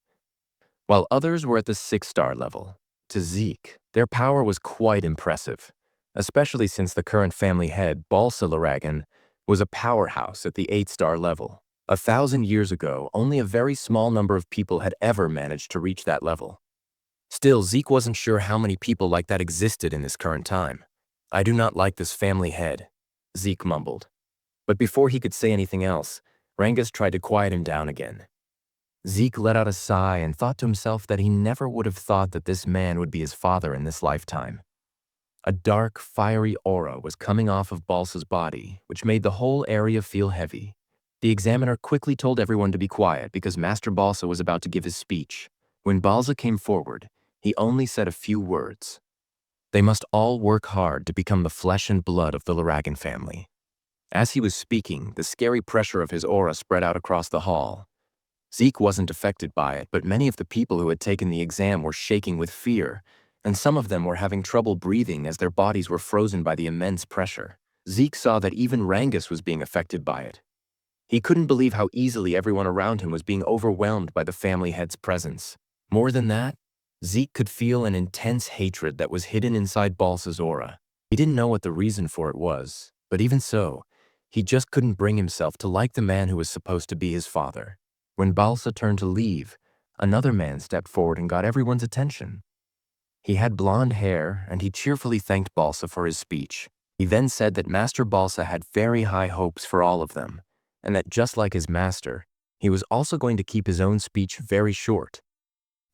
A: while others were at the 6-star level. To Zeke, their power was quite impressive, especially since the current family head, Balsa Laragan, was a powerhouse at the 8-star level. 1,000 years ago, only a very small number of people had ever managed to reach that level. Still, Zeke wasn't sure how many people like that existed in this current time. "I do not like this family head," Zeke mumbled. But before he could say anything else, Rangus tried to quiet him down again. Zeke let out a sigh and thought to himself that he never would have thought that this man would be his father in this lifetime. A dark, fiery aura was coming off of Balsa's body, which made the whole area feel heavy. The examiner quickly told everyone to be quiet because Master Balsa was about to give his speech. When Balsa came forward, he only said a few words. They must all work hard to become the flesh and blood of the Laragan family. As he was speaking, the scary pressure of his aura spread out across the hall. Zeke wasn't affected by it, but many of the people who had taken the exam were shaking with fear, and some of them were having trouble breathing as their bodies were frozen by the immense pressure. Zeke saw that even Rangus was being affected by it. He couldn't believe how easily everyone around him was being overwhelmed by the family head's presence. More than that, Zeke could feel an intense hatred that was hidden inside Balsa's aura. He didn't know what the reason for it was, but even so, he just couldn't bring himself to like the man who was supposed to be his father. When Balsa turned to leave, another man stepped forward and got everyone's attention. He had blonde hair, and he cheerfully thanked Balsa for his speech. He then said that Master Balsa had very high hopes for all of them, and that just like his master, he was also going to keep his own speech very short.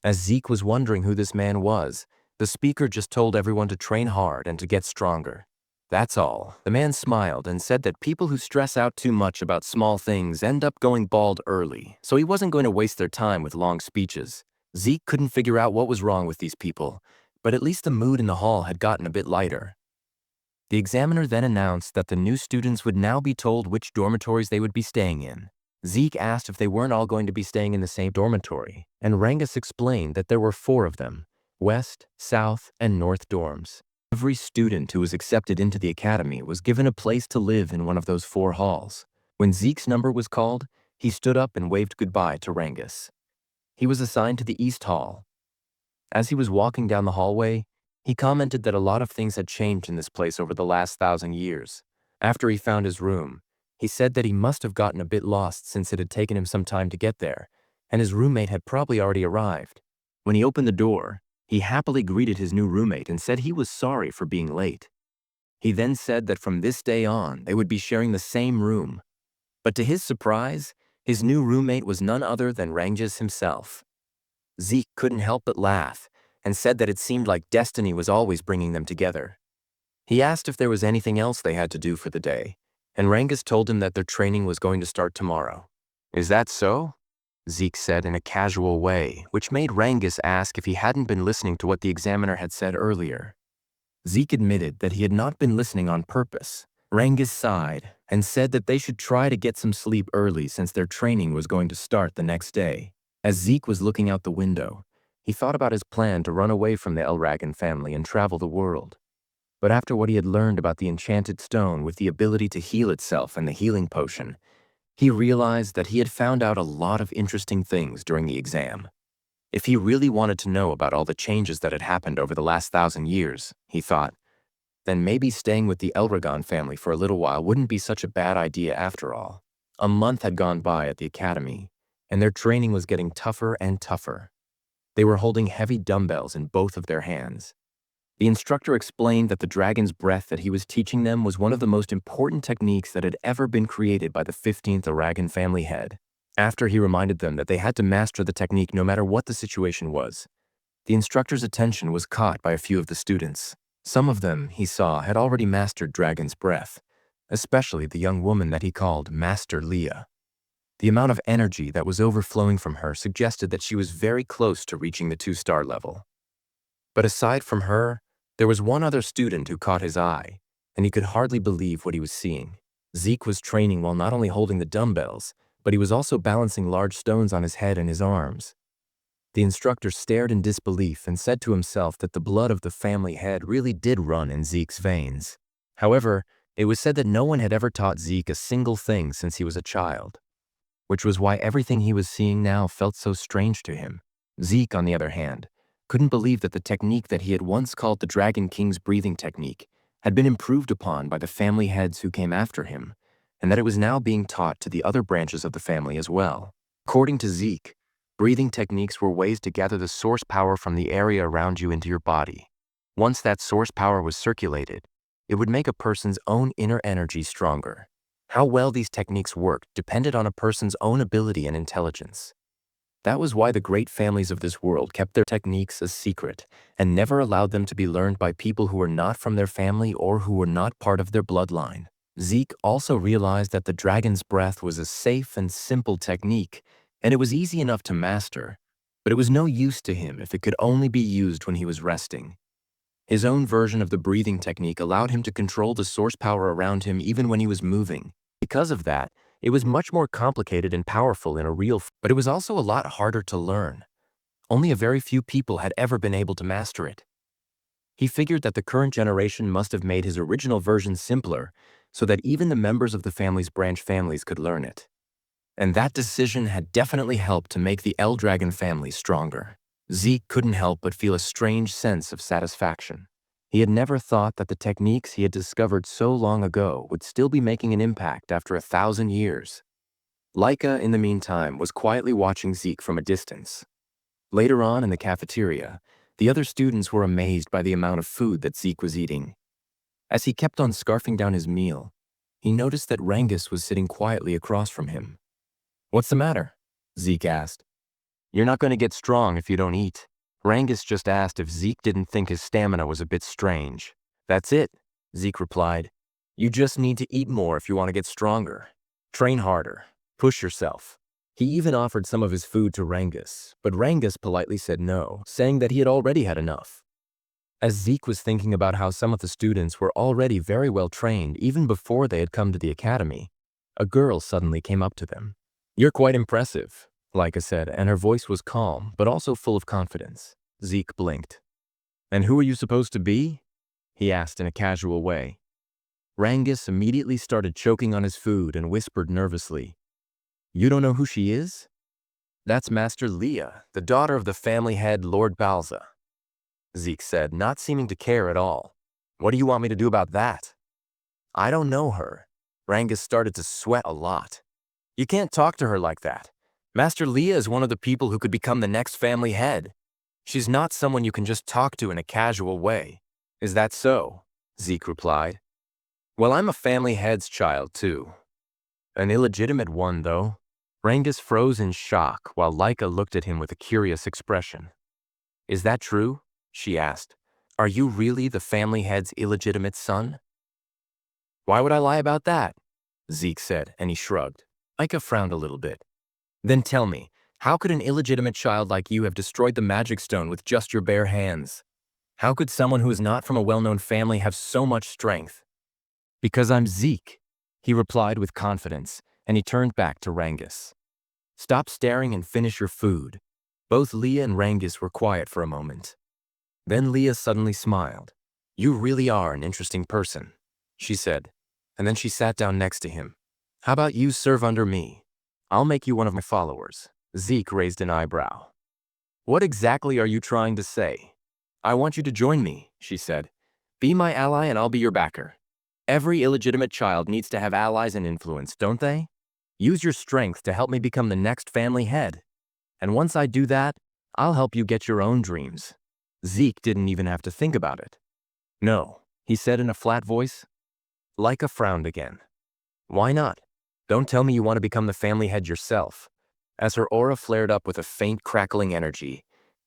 A: As Zeke was wondering who this man was, the speaker just told everyone to train hard and to get stronger. That's all. The man smiled and said that people who stress out too much about small things end up going bald early, so he wasn't going to waste their time with long speeches. Zeke couldn't figure out what was wrong with these people, but at least the mood in the hall had gotten a bit lighter. The examiner then announced that the new students would now be told which dormitories they would be staying in. Zeke asked if they weren't all going to be staying in the same dormitory, and Rangus explained that there were 4 of them: West, South, and North dorms. Every student who was accepted into the academy was given a place to live in one of those 4 halls. When Zeke's number was called, he stood up and waved goodbye to Rangus. He was assigned to the East Hall. As he was walking down the hallway, he commented that a lot of things had changed in this place over the last 1,000 years. After he found his room, he said that he must have gotten a bit lost since it had taken him some time to get there, and his roommate had probably already arrived. When he opened the door, he happily greeted his new roommate and said he was sorry for being late. He then said that from this day on, they would be sharing the same room. But to his surprise, his new roommate was none other than Rangus himself. Zeke couldn't help but laugh and said that it seemed like destiny was always bringing them together. He asked if there was anything else they had to do for the day, and Rangus told him that their training was going to start tomorrow. "Is that so?" Zeke said in a casual way, which made Rangus ask if he hadn't been listening to what the examiner had said earlier. Zeke admitted that he had not been listening on purpose. Rangus sighed and said that they should try to get some sleep early since their training was going to start the next day. As Zeke was looking out the window, he thought about his plan to run away from the Elragan family and travel the world. But after what he had learned about the enchanted stone with the ability to heal itself and the healing potion, he realized that he had found out a lot of interesting things during the exam. If he really wanted to know about all the changes that had happened over the last 1,000 years, he thought, then maybe staying with the Elragan family for a little while wouldn't be such a bad idea after all. A month had gone by at the academy, and their training was getting tougher and tougher. They were holding heavy dumbbells in both of their hands. The instructor explained that the dragon's breath that he was teaching them was one of the most important techniques that had ever been created by the 15th Aragan family head. After he reminded them that they had to master the technique no matter what the situation was, the instructor's attention was caught by a few of the students. Some of them, he saw, had already mastered dragon's breath, especially the young woman that he called Master Leah. The amount of energy that was overflowing from her suggested that she was very close to reaching the 2-star level. But aside from her, there was one other student who caught his eye, and he could hardly believe what he was seeing. Zeke was training while not only holding the dumbbells, but he was also balancing large stones on his head and his arms. The instructor stared in disbelief and said to himself that the blood of the family head really did run in Zeke's veins. However, it was said that no one had ever taught Zeke a single thing since he was a child, which was why everything he was seeing now felt so strange to him. Zeke, on the other hand, couldn't believe that the technique that he had once called the Dragon King's breathing technique had been improved upon by the family heads who came after him, and that it was now being taught to the other branches of the family as well. According to Zeke, breathing techniques were ways to gather the source power from the area around you into your body. Once that source power was circulated, it would make a person's own inner energy stronger. How well these techniques worked depended on a person's own ability and intelligence. That was why the great families of this world kept their techniques a secret and never allowed them to be learned by people who were not from their family or who were not part of their bloodline. Zeke also realized that the dragon's breath was a safe and simple technique, and it was easy enough to master, but it was no use to him if it could only be used when he was resting. His own version of the breathing technique allowed him to control the source power around him even when he was moving. Because of that, it was much more complicated and powerful in a real, but it was also a lot harder to learn. Only a very few people had ever been able to master it. He figured that the current generation must have made his original version simpler so that even the members of the family's branch families could learn it. And that decision had definitely helped to make the Eldragon family stronger. Zeke couldn't help but feel a strange sense of satisfaction. He had never thought that the techniques he had discovered so long ago would still be making an impact after 1,000 years. Laika, in the meantime, was quietly watching Zeke from a distance. Later on in the cafeteria, the other students were amazed by the amount of food that Zeke was eating. As he kept on scarfing down his meal, he noticed that Rangus was sitting quietly across from him. "What's the matter?" Zeke asked. "You're not going to get strong if you don't eat." Rangus just asked if Zeke didn't think his stamina was a bit strange. "That's it," Zeke replied. "You just need to eat more if you want to get stronger. Train harder. Push yourself." He even offered some of his food to Rangus, but Rangus politely said no, saying that he had already had enough. As Zeke was thinking about how some of the students were already very well trained even before they had come to the academy, a girl suddenly came up to them. "You're quite impressive," Laika said, and her voice was calm, but also full of confidence. Zeke blinked. "And who are you supposed to be?" he asked in a casual way. Rangus immediately started choking on his food and whispered nervously, "You don't know who she is?" "That's Master Leah, the daughter of the family head Lord Balza," Zeke said, not seeming to care at all. "What do you want me to do about that?" "I don't know her." Rangus started to sweat a lot. "You can't talk to her like that. Master Leah is one of the people who could become the next family head. She's not someone you can just talk to in a casual way." "Is that so?" Zeke replied. "Well, I'm a family head's child too. An illegitimate one, though." Rangus froze in shock while Laika looked at him with a curious expression. "Is that true?" she asked. "Are you really the family head's illegitimate son?" "Why would I lie about that?" Zeke said, and he shrugged. Laika frowned a little bit. "Then tell me, how could an illegitimate child like you have destroyed the magic stone with just your bare hands? How could someone who is not from a well-known family have so much strength?" "Because I'm Zeke," he replied with confidence, and he turned back to Rangus. "Stop staring and finish your food." Both Leah and Rangus were quiet for a moment. Then Leah suddenly smiled. "You really are an interesting person," she said, and then she sat down next to him. "How about you serve under me? I'll make you one of my followers." Zeke raised an eyebrow. "What exactly are you trying to say?" "I want you to join me," she said. "Be my ally and I'll be your backer. Every illegitimate child needs to have allies and influence, don't they? Use your strength to help me become the next family head. And once I do that, I'll help you get your own dreams." Zeke didn't even have to think about it. "No," he said in a flat voice. Laika frowned again. "Why not? Don't tell me you want to become the family head yourself." As her aura flared up with a faint crackling energy,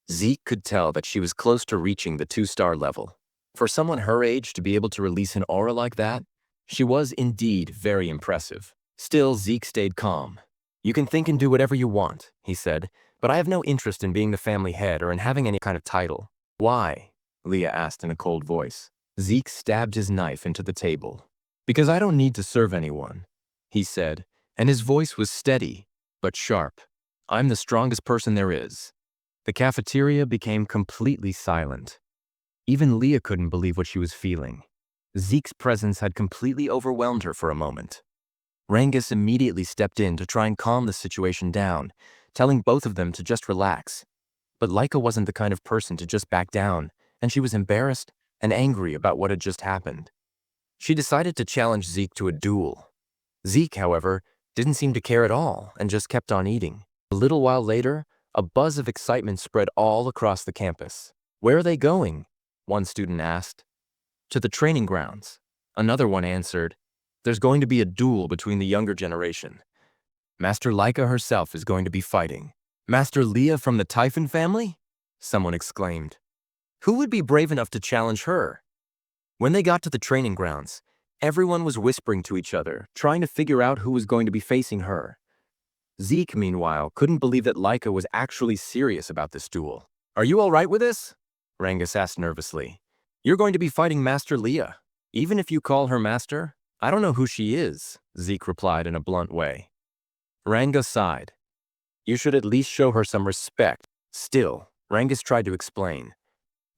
A: Zeke could tell that she was close to reaching the 2-star level. For someone her age to be able to release an aura like that, she was indeed very impressive. Still, Zeke stayed calm. "You can think and do whatever you want," he said, "but I have no interest in being the family head or in having any kind of title." "Why?" Leah asked in a cold voice. Zeke stabbed his knife into the table. "Because I don't need to serve anyone," he said, and his voice was steady, but sharp. "I'm the strongest person there is." The cafeteria became completely silent. Even Leah couldn't believe what she was feeling. Zeke's presence had completely overwhelmed her for a moment. Rangus immediately stepped in to try and calm the situation down, telling both of them to just relax. But Laika wasn't the kind of person to just back down, and she was embarrassed and angry about what had just happened. She decided to challenge Zeke to a duel. Zeke, however, didn't seem to care at all and just kept on eating. A little while later, a buzz of excitement spread all across the campus. "Where are they going?" one student asked. "To the training grounds." Another one answered, "There's going to be a duel between the younger generation. Master Laika herself is going to be fighting." "Master Leah from the Typhon family?" someone exclaimed. "Who would be brave enough to challenge her?" When they got to the training grounds, everyone was whispering to each other, trying to figure out who was going to be facing her. Zeke, meanwhile, couldn't believe that Laika was actually serious about this duel. "Are you all right with this?" Rangus asked nervously. "You're going to be fighting Master Leah. Even if you call her master, I don't know who she is," Zeke replied in a blunt way. Rangus sighed. "You should at least show her some respect." Still, Rangus tried to explain.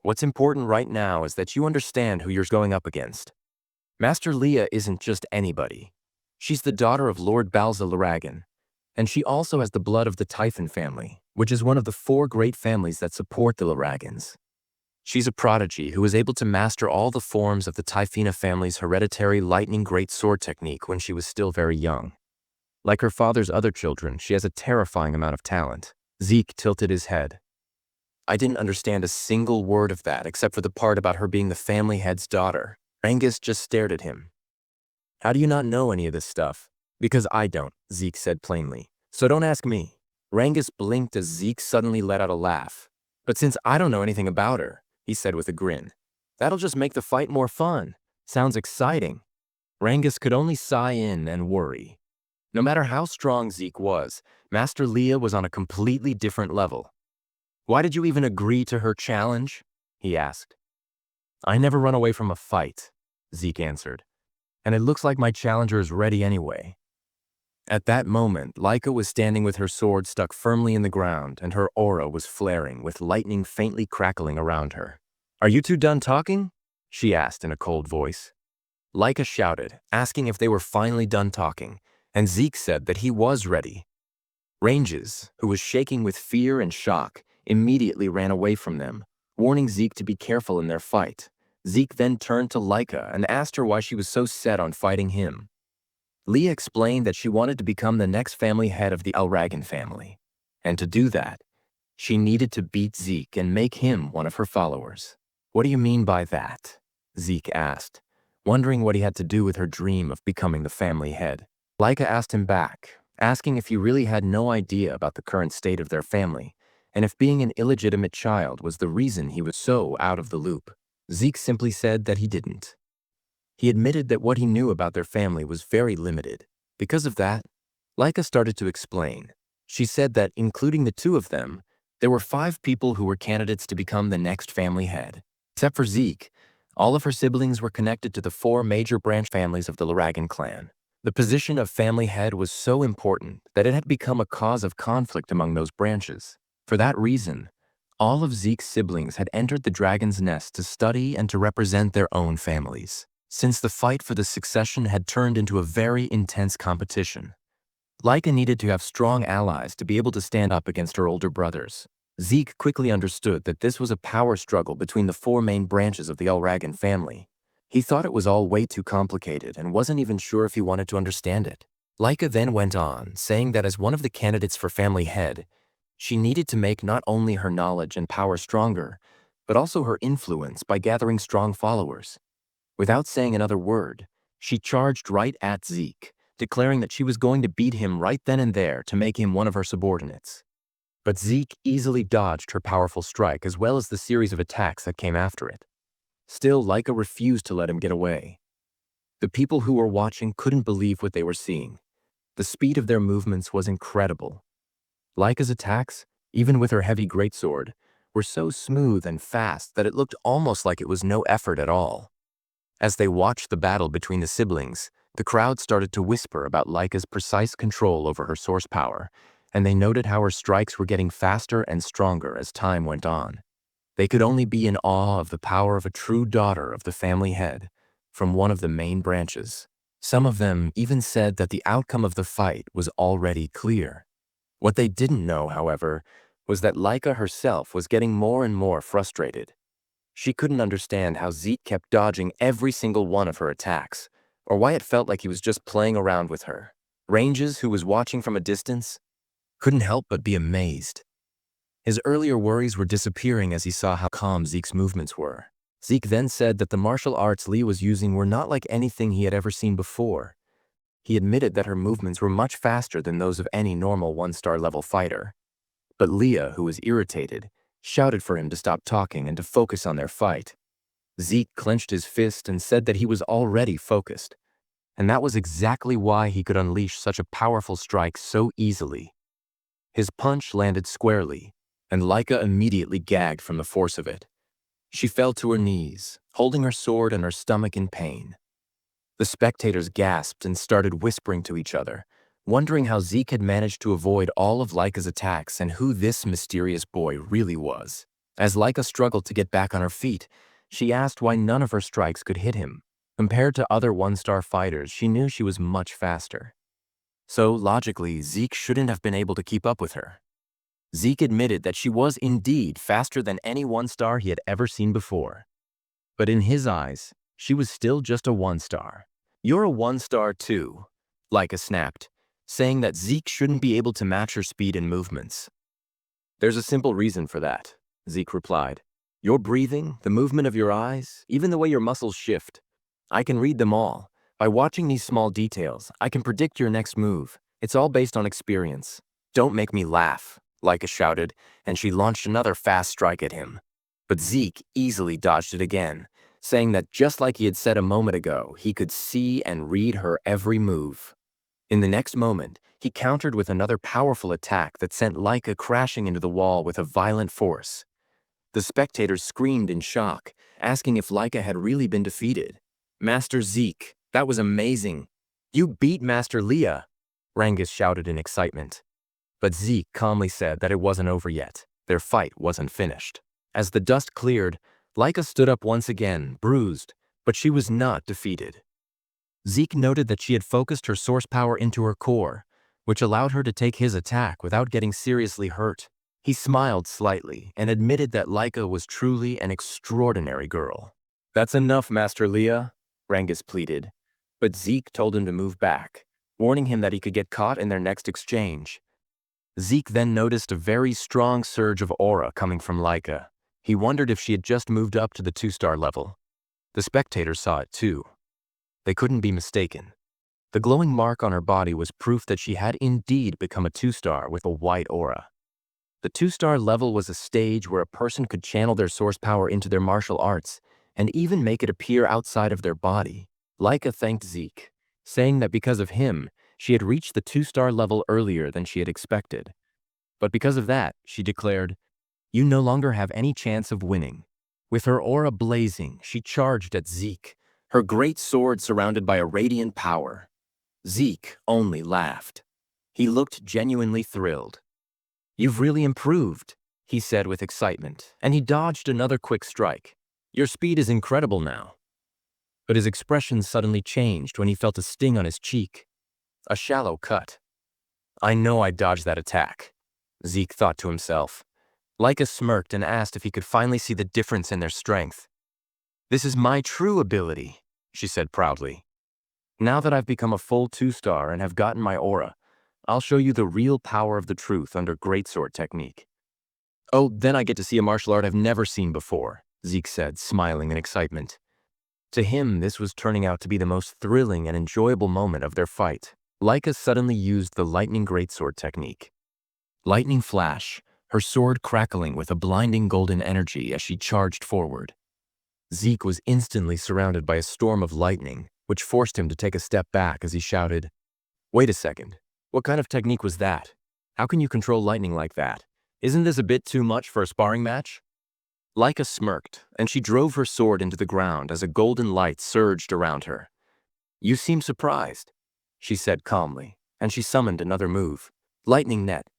A: "What's important right now is that you understand who you're going up against. Master Leah isn't just anybody. She's the daughter of Lord Balza Laragan, and she also has the blood of the Typhon family. which is one of the 4 great families that support the Awakens. She's a prodigy who was able to master all the forms of the Typhina family's hereditary lightning great sword technique when she was still very young. Like her father's other children, she has a terrifying amount of talent. Zeke tilted his head. I didn't understand a single word of that except for the part about her being the family head's daughter. Angus just stared at him. How do you not know any of this stuff? Because I don't, Zeke said plainly. So don't ask me. Rangus blinked as Zeke suddenly let out a laugh. But since I don't know anything about her, he said with a grin, that'll just make the fight more fun. Sounds exciting. Rangus could only sigh in and worry. No matter how strong Zeke was, Master Leah was on a completely different level. Why did you even agree to her challenge? He asked. I never run away from a fight, Zeke answered. And it looks like my challenger is ready anyway. At that moment, Laika was standing with her sword stuck firmly in the ground, and her aura was flaring, with lightning faintly crackling around her. Are you two done talking? She asked in a cold voice. Laika shouted, asking if they were finally done talking, and Zeke said that he was ready. Ranges, who was shaking with fear and shock, immediately ran away from them, warning Zeke to be careful in their fight. Zeke then turned to Laika and asked her why she was so set on fighting him. Leah explained that she wanted to become the next family head of the Awakens family, and to do that, she needed to beat Zeke and make him one of her followers. What do you mean by that? Zeke asked, wondering what he had to do with her dream of becoming the family head. Laika asked him back, asking if he really had no idea about the current state of their family, and if being an illegitimate child was the reason he was so out of the loop. Zeke simply said that he didn't. He admitted that what he knew about their family was very limited. Because of that, Laika started to explain. She said that, including the 2 of them, there were 5 people who were candidates to become the next family head. Except for Zeke, all of her siblings were connected to the 4 major branch families of the Awakens clan. The position of family head was so important that it had become a cause of conflict among those branches. For that reason, all of Zeke's siblings had entered the Dragon's Nest to study and to represent their own families. Since the fight for the succession had turned into a very intense competition, Laika needed to have strong allies to be able to stand up against her older brothers. Zeke quickly understood that this was a power struggle between the 4 main branches of the Awakens family. He thought it was all way too complicated and wasn't even sure if he wanted to understand it. Laika then went on, saying that as one of the candidates for family head, she needed to make not only her knowledge and power stronger, but also her influence by gathering strong followers. Without saying another word, she charged right at Zeke, declaring that she was going to beat him right then and there to make him one of her subordinates. But Zeke easily dodged her powerful strike as well as the series of attacks that came after it. Still, Laika refused to let him get away. The people who were watching couldn't believe what they were seeing. The speed of their movements was incredible. Laika's attacks, even with her heavy greatsword, were so smooth and fast that it looked almost like it was no effort at all. As they watched the battle between the siblings, the crowd started to whisper about Laika's precise control over her source power, and they noted how her strikes were getting faster and stronger as time went on. They could only be in awe of the power of a true daughter of the family head from one of the main branches. Some of them even said that the outcome of the fight was already clear. What they didn't know, however, was that Laika herself was getting more and more frustrated. She couldn't understand how Zeke kept dodging every single one of her attacks, or why it felt like he was just playing around with her. Ranges, who was watching from a distance, couldn't help but be amazed. His earlier worries were disappearing as he saw how calm Zeke's movements were. Zeke then said that the martial arts Lee was using were not like anything he had ever seen before. He admitted that her movements were much faster than those of any normal 1-star level fighter. But Leah, who was irritated, shouted for him to stop talking and to focus on their fight. Zeke clenched his fist and said that he was already focused, and that was exactly why he could unleash such a powerful strike so easily. His punch landed squarely, and Laika immediately gagged from the force of it. She fell to her knees, holding her sword and her stomach in pain. The spectators gasped and started whispering to each other, wondering how Zeke had managed to avoid all of Laika's attacks and who this mysterious boy really was. As Laika struggled to get back on her feet, she asked why none of her strikes could hit him. Compared to other 1-star fighters, she knew she was much faster. So, logically, Zeke shouldn't have been able to keep up with her. Zeke admitted that she was indeed faster than any one-star he had ever seen before. But in his eyes, she was still just a one-star. "You're a one-star too," Laika snapped, saying that Zeke shouldn't be able to match her speed and movements. "There's a simple reason for that," Zeke replied. "Your breathing, the movement of your eyes, even the way your muscles shift. I can read them all. By watching these small details, I can predict your next move. It's all based on experience." "Don't make me laugh," Laika shouted, and she launched another fast strike at him. But Zeke easily dodged it again, saying that just like he had said a moment ago, he could see and read her every move. In the next moment, he countered with another powerful attack that sent Laika crashing into the wall with a violent force. The spectators screamed in shock, asking if Laika had really been defeated. "Master Zeke, that was amazing. You beat Master Leah," Rangus shouted in excitement. But Zeke calmly said that it wasn't over yet. Their fight wasn't finished. As the dust cleared, Laika stood up once again, bruised, but she was not defeated. Zeke noted that she had focused her source power into her core, which allowed her to take his attack without getting seriously hurt. He smiled slightly and admitted that Laika was truly an extraordinary girl. "That's enough, Master Leah," Rangus pleaded, but Zeke told him to move back, warning him that he could get caught in their next exchange. Zeke then noticed a very strong surge of aura coming from Laika. He wondered if she had just moved up to the 2-star level. The spectators saw it too. They couldn't be mistaken. The glowing mark on her body was proof that she had indeed become a 2-star with a white aura. The 2-star level was a stage where a person could channel their source power into their martial arts and even make it appear outside of their body. Laika thanked Zeke, saying that because of him, she had reached the 2-star level earlier than she had expected. But because of that, she declared, "You no longer have any chance of winning." With her aura blazing, she charged at Zeke, her great sword surrounded by a radiant power. Zeke only laughed. He looked genuinely thrilled. "You've really improved," he said with excitement, and he dodged another quick strike. "Your speed is incredible now." But his expression suddenly changed when he felt a sting on his cheek. A shallow cut. "I know I dodged that attack," Zeke thought to himself. Laika smirked and asked if he could finally see the difference in their strength. "This is my true ability," she said proudly. "Now that I've become a full 2-star and have gotten my aura, I'll show you the real power of the truth under greatsword technique." "Oh, then I get to see a martial art I've never seen before," Zeke said, smiling in excitement. To him, this was turning out to be the most thrilling and enjoyable moment of their fight. Laika suddenly used the lightning greatsword technique. Lightning flash, her sword crackling with a blinding golden energy as she charged forward. Zeke was instantly surrounded by a storm of lightning, which forced him to take a step back as he shouted, "Wait a second, what kind of technique was that? How can you control lightning like that? Isn't this a bit too much for a sparring match?" Laika smirked, and she drove her sword into the ground as a golden light surged around her. "You seem surprised," she said calmly, and she summoned another move. Lightning net.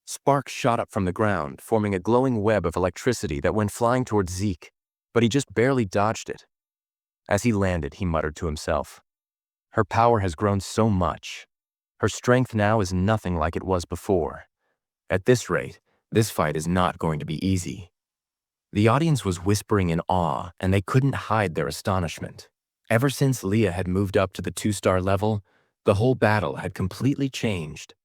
A: Sparks shot up from the ground, forming a glowing web of electricity that went flying towards Zeke, but he just barely dodged it. As he landed, he muttered to himself, "Her power has grown so much. Her strength now is nothing like it was before. At this rate, this fight is not going to be easy." The audience was whispering in awe, and they couldn't hide their astonishment. Ever since Leah had moved up to the 2-star level, the whole battle had completely changed.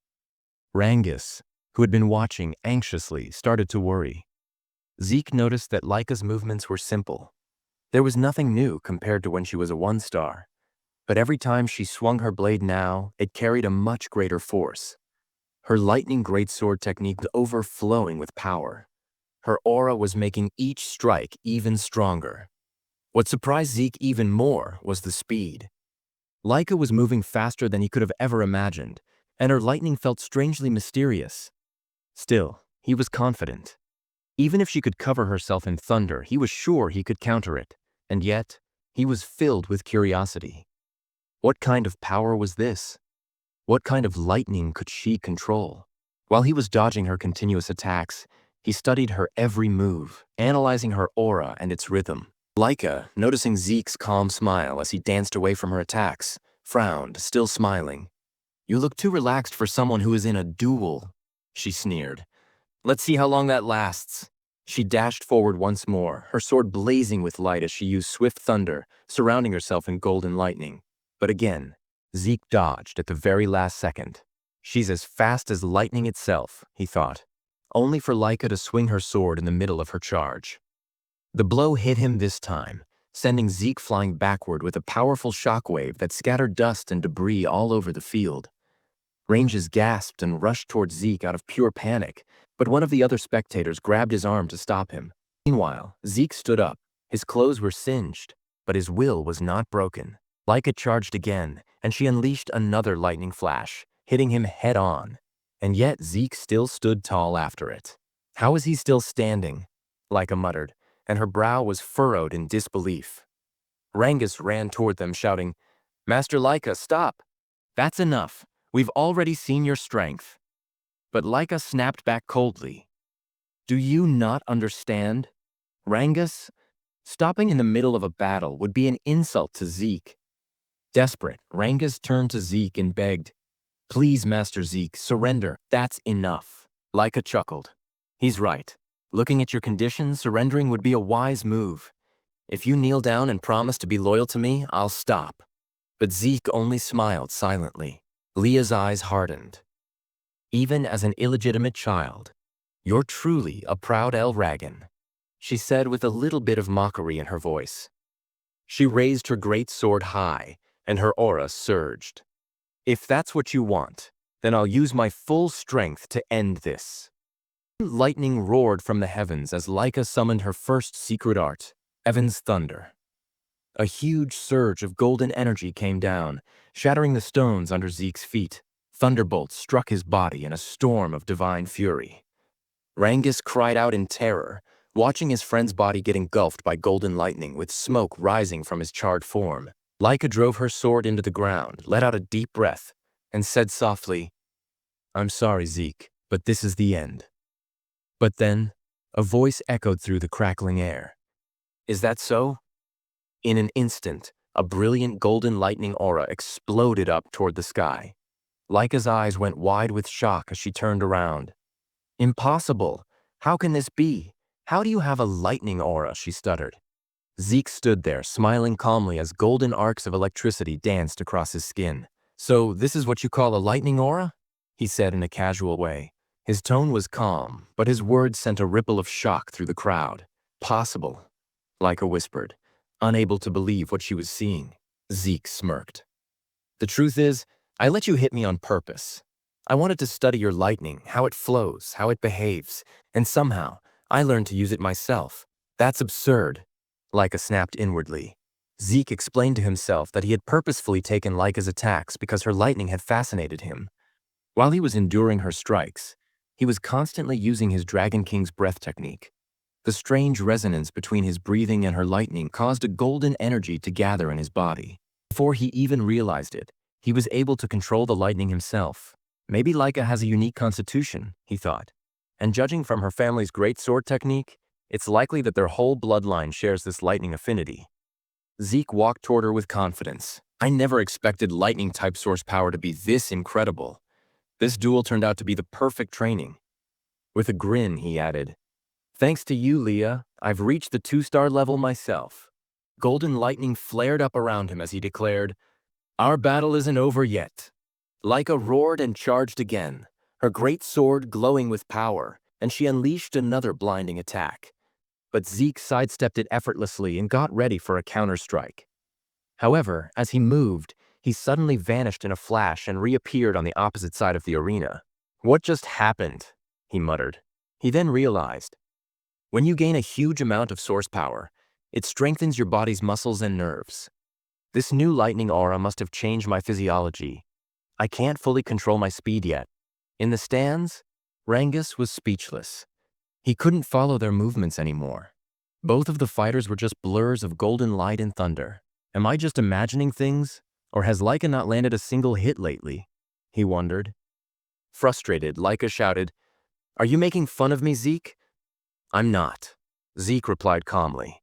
A: Rangus, who had been watching anxiously, started to worry. Zeke noticed that Laika's movements were simple. There was nothing new compared to when she was a 1-star. But every time she swung her blade now, it carried a much greater force. Her lightning greatsword technique was overflowing with power. Her aura was making each strike even stronger. What surprised Zeke even more was the speed. Laika was moving faster than he could have ever imagined, and her lightning felt strangely mysterious. Still, he was confident. Even if she could cover herself in thunder, he was sure he could counter it, and yet, he was filled with curiosity. What kind of power was this? What kind of lightning could she control? While he was dodging her continuous attacks, he studied her every move, analyzing her aura and its rhythm. Laika, noticing Zeke's calm smile as he danced away from her attacks, frowned, still smiling. "You look too relaxed for someone who is in a duel," she sneered. Let's see how long that lasts. She dashed forward once more, her sword blazing with light as she used swift thunder, surrounding herself in golden lightning. But again, Zeke dodged at the very last second. She's as fast as lightning itself, he thought, only for Laika to swing her sword in the middle of her charge. The blow hit him this time, sending Zeke flying backward with a powerful shockwave that scattered dust and debris all over the field. Ranges gasped and rushed towards Zeke out of pure panic, but one of the other spectators grabbed his arm to stop him. Meanwhile, Zeke stood up. His clothes were singed, but his will was not broken. Laika charged again, and she unleashed another lightning flash, hitting him head-on. And yet Zeke still stood tall after it. How is he still standing? Laika muttered, and her brow was furrowed in disbelief. Rangus ran toward them, shouting, "Master Laika, stop! That's enough. We've already seen your strength." But Laika snapped back coldly. "Do you not understand? Rangus, stopping in the middle of a battle would be an insult to Zeke." Desperate, Rangus turned to Zeke and begged, "Please, Master Zeke, surrender. That's enough." Laika chuckled. "He's right. Looking at your condition, surrendering would be a wise move. If you kneel down and promise to be loyal to me, I'll stop." But Zeke only smiled silently. Leah's eyes hardened. "Even as an illegitimate child, you're truly a proud Elragon," she said with a little bit of mockery in her voice. She raised her great sword high, and her aura surged. "If that's what you want, then I'll use my full strength to end this." Lightning roared from the heavens as Laika summoned her first secret art, Evan's Thunder. A huge surge of golden energy came down, shattering the stones under Zeke's feet. Thunderbolts struck his body in a storm of divine fury. Rangus cried out in terror, watching his friend's body get engulfed by golden lightning with smoke rising from his charred form. Laika drove her sword into the ground, let out a deep breath, and said softly, "I'm sorry, Zeke, but this is the end." But then, a voice echoed through the crackling air. "Is that so?" In an instant, a brilliant golden lightning aura exploded up toward the sky. Laika's eyes went wide with shock as she turned around. "Impossible! How can this be? How do you have a lightning aura?" she stuttered. Zeke stood there, smiling calmly as golden arcs of electricity danced across his skin. "So this is what you call a lightning aura?" he said in a casual way. His tone was calm, but his words sent a ripple of shock through the crowd. "Possible," Laika whispered, unable to believe what she was seeing. Zeke smirked. "The truth is, I let you hit me on purpose. I wanted to study your lightning, how it flows, how it behaves, and somehow, I learned to use it myself." "That's absurd," Laika snapped inwardly. Zeke explained to himself that he had purposefully taken Laika's attacks because her lightning had fascinated him. While he was enduring her strikes, he was constantly using his Dragon King's breath technique. The strange resonance between his breathing and her lightning caused a golden energy to gather in his body. Before he even realized it, he was able to control the lightning himself. Maybe Laika has a unique constitution, he thought. And judging from her family's great sword technique, it's likely that their whole bloodline shares this lightning affinity. Zeke walked toward her with confidence. "I never expected lightning-type source power to be this incredible. This duel turned out to be the perfect training." With a grin, he added, "Thanks to you, Leah, I've reached the 2-star level myself." Golden lightning flared up around him as he declared, "Our battle isn't over yet." Laika roared and charged again, her great sword glowing with power, and she unleashed another blinding attack. But Zeke sidestepped it effortlessly and got ready for a counter-strike. However, as he moved, he suddenly vanished in a flash and reappeared on the opposite side of the arena. "What just happened?" he muttered. He then realized, when you gain a huge amount of source power, it strengthens your body's muscles and nerves. This new lightning aura must have changed my physiology. I can't fully control my speed yet. In the stands, Rangus was speechless. He couldn't follow their movements anymore. Both of the fighters were just blurs of golden light and thunder. Am I just imagining things? Or has Laika not landed a single hit lately? He wondered. Frustrated, Laika shouted, "Are you making fun of me, Zeke?" "I'm not," Zeke replied calmly.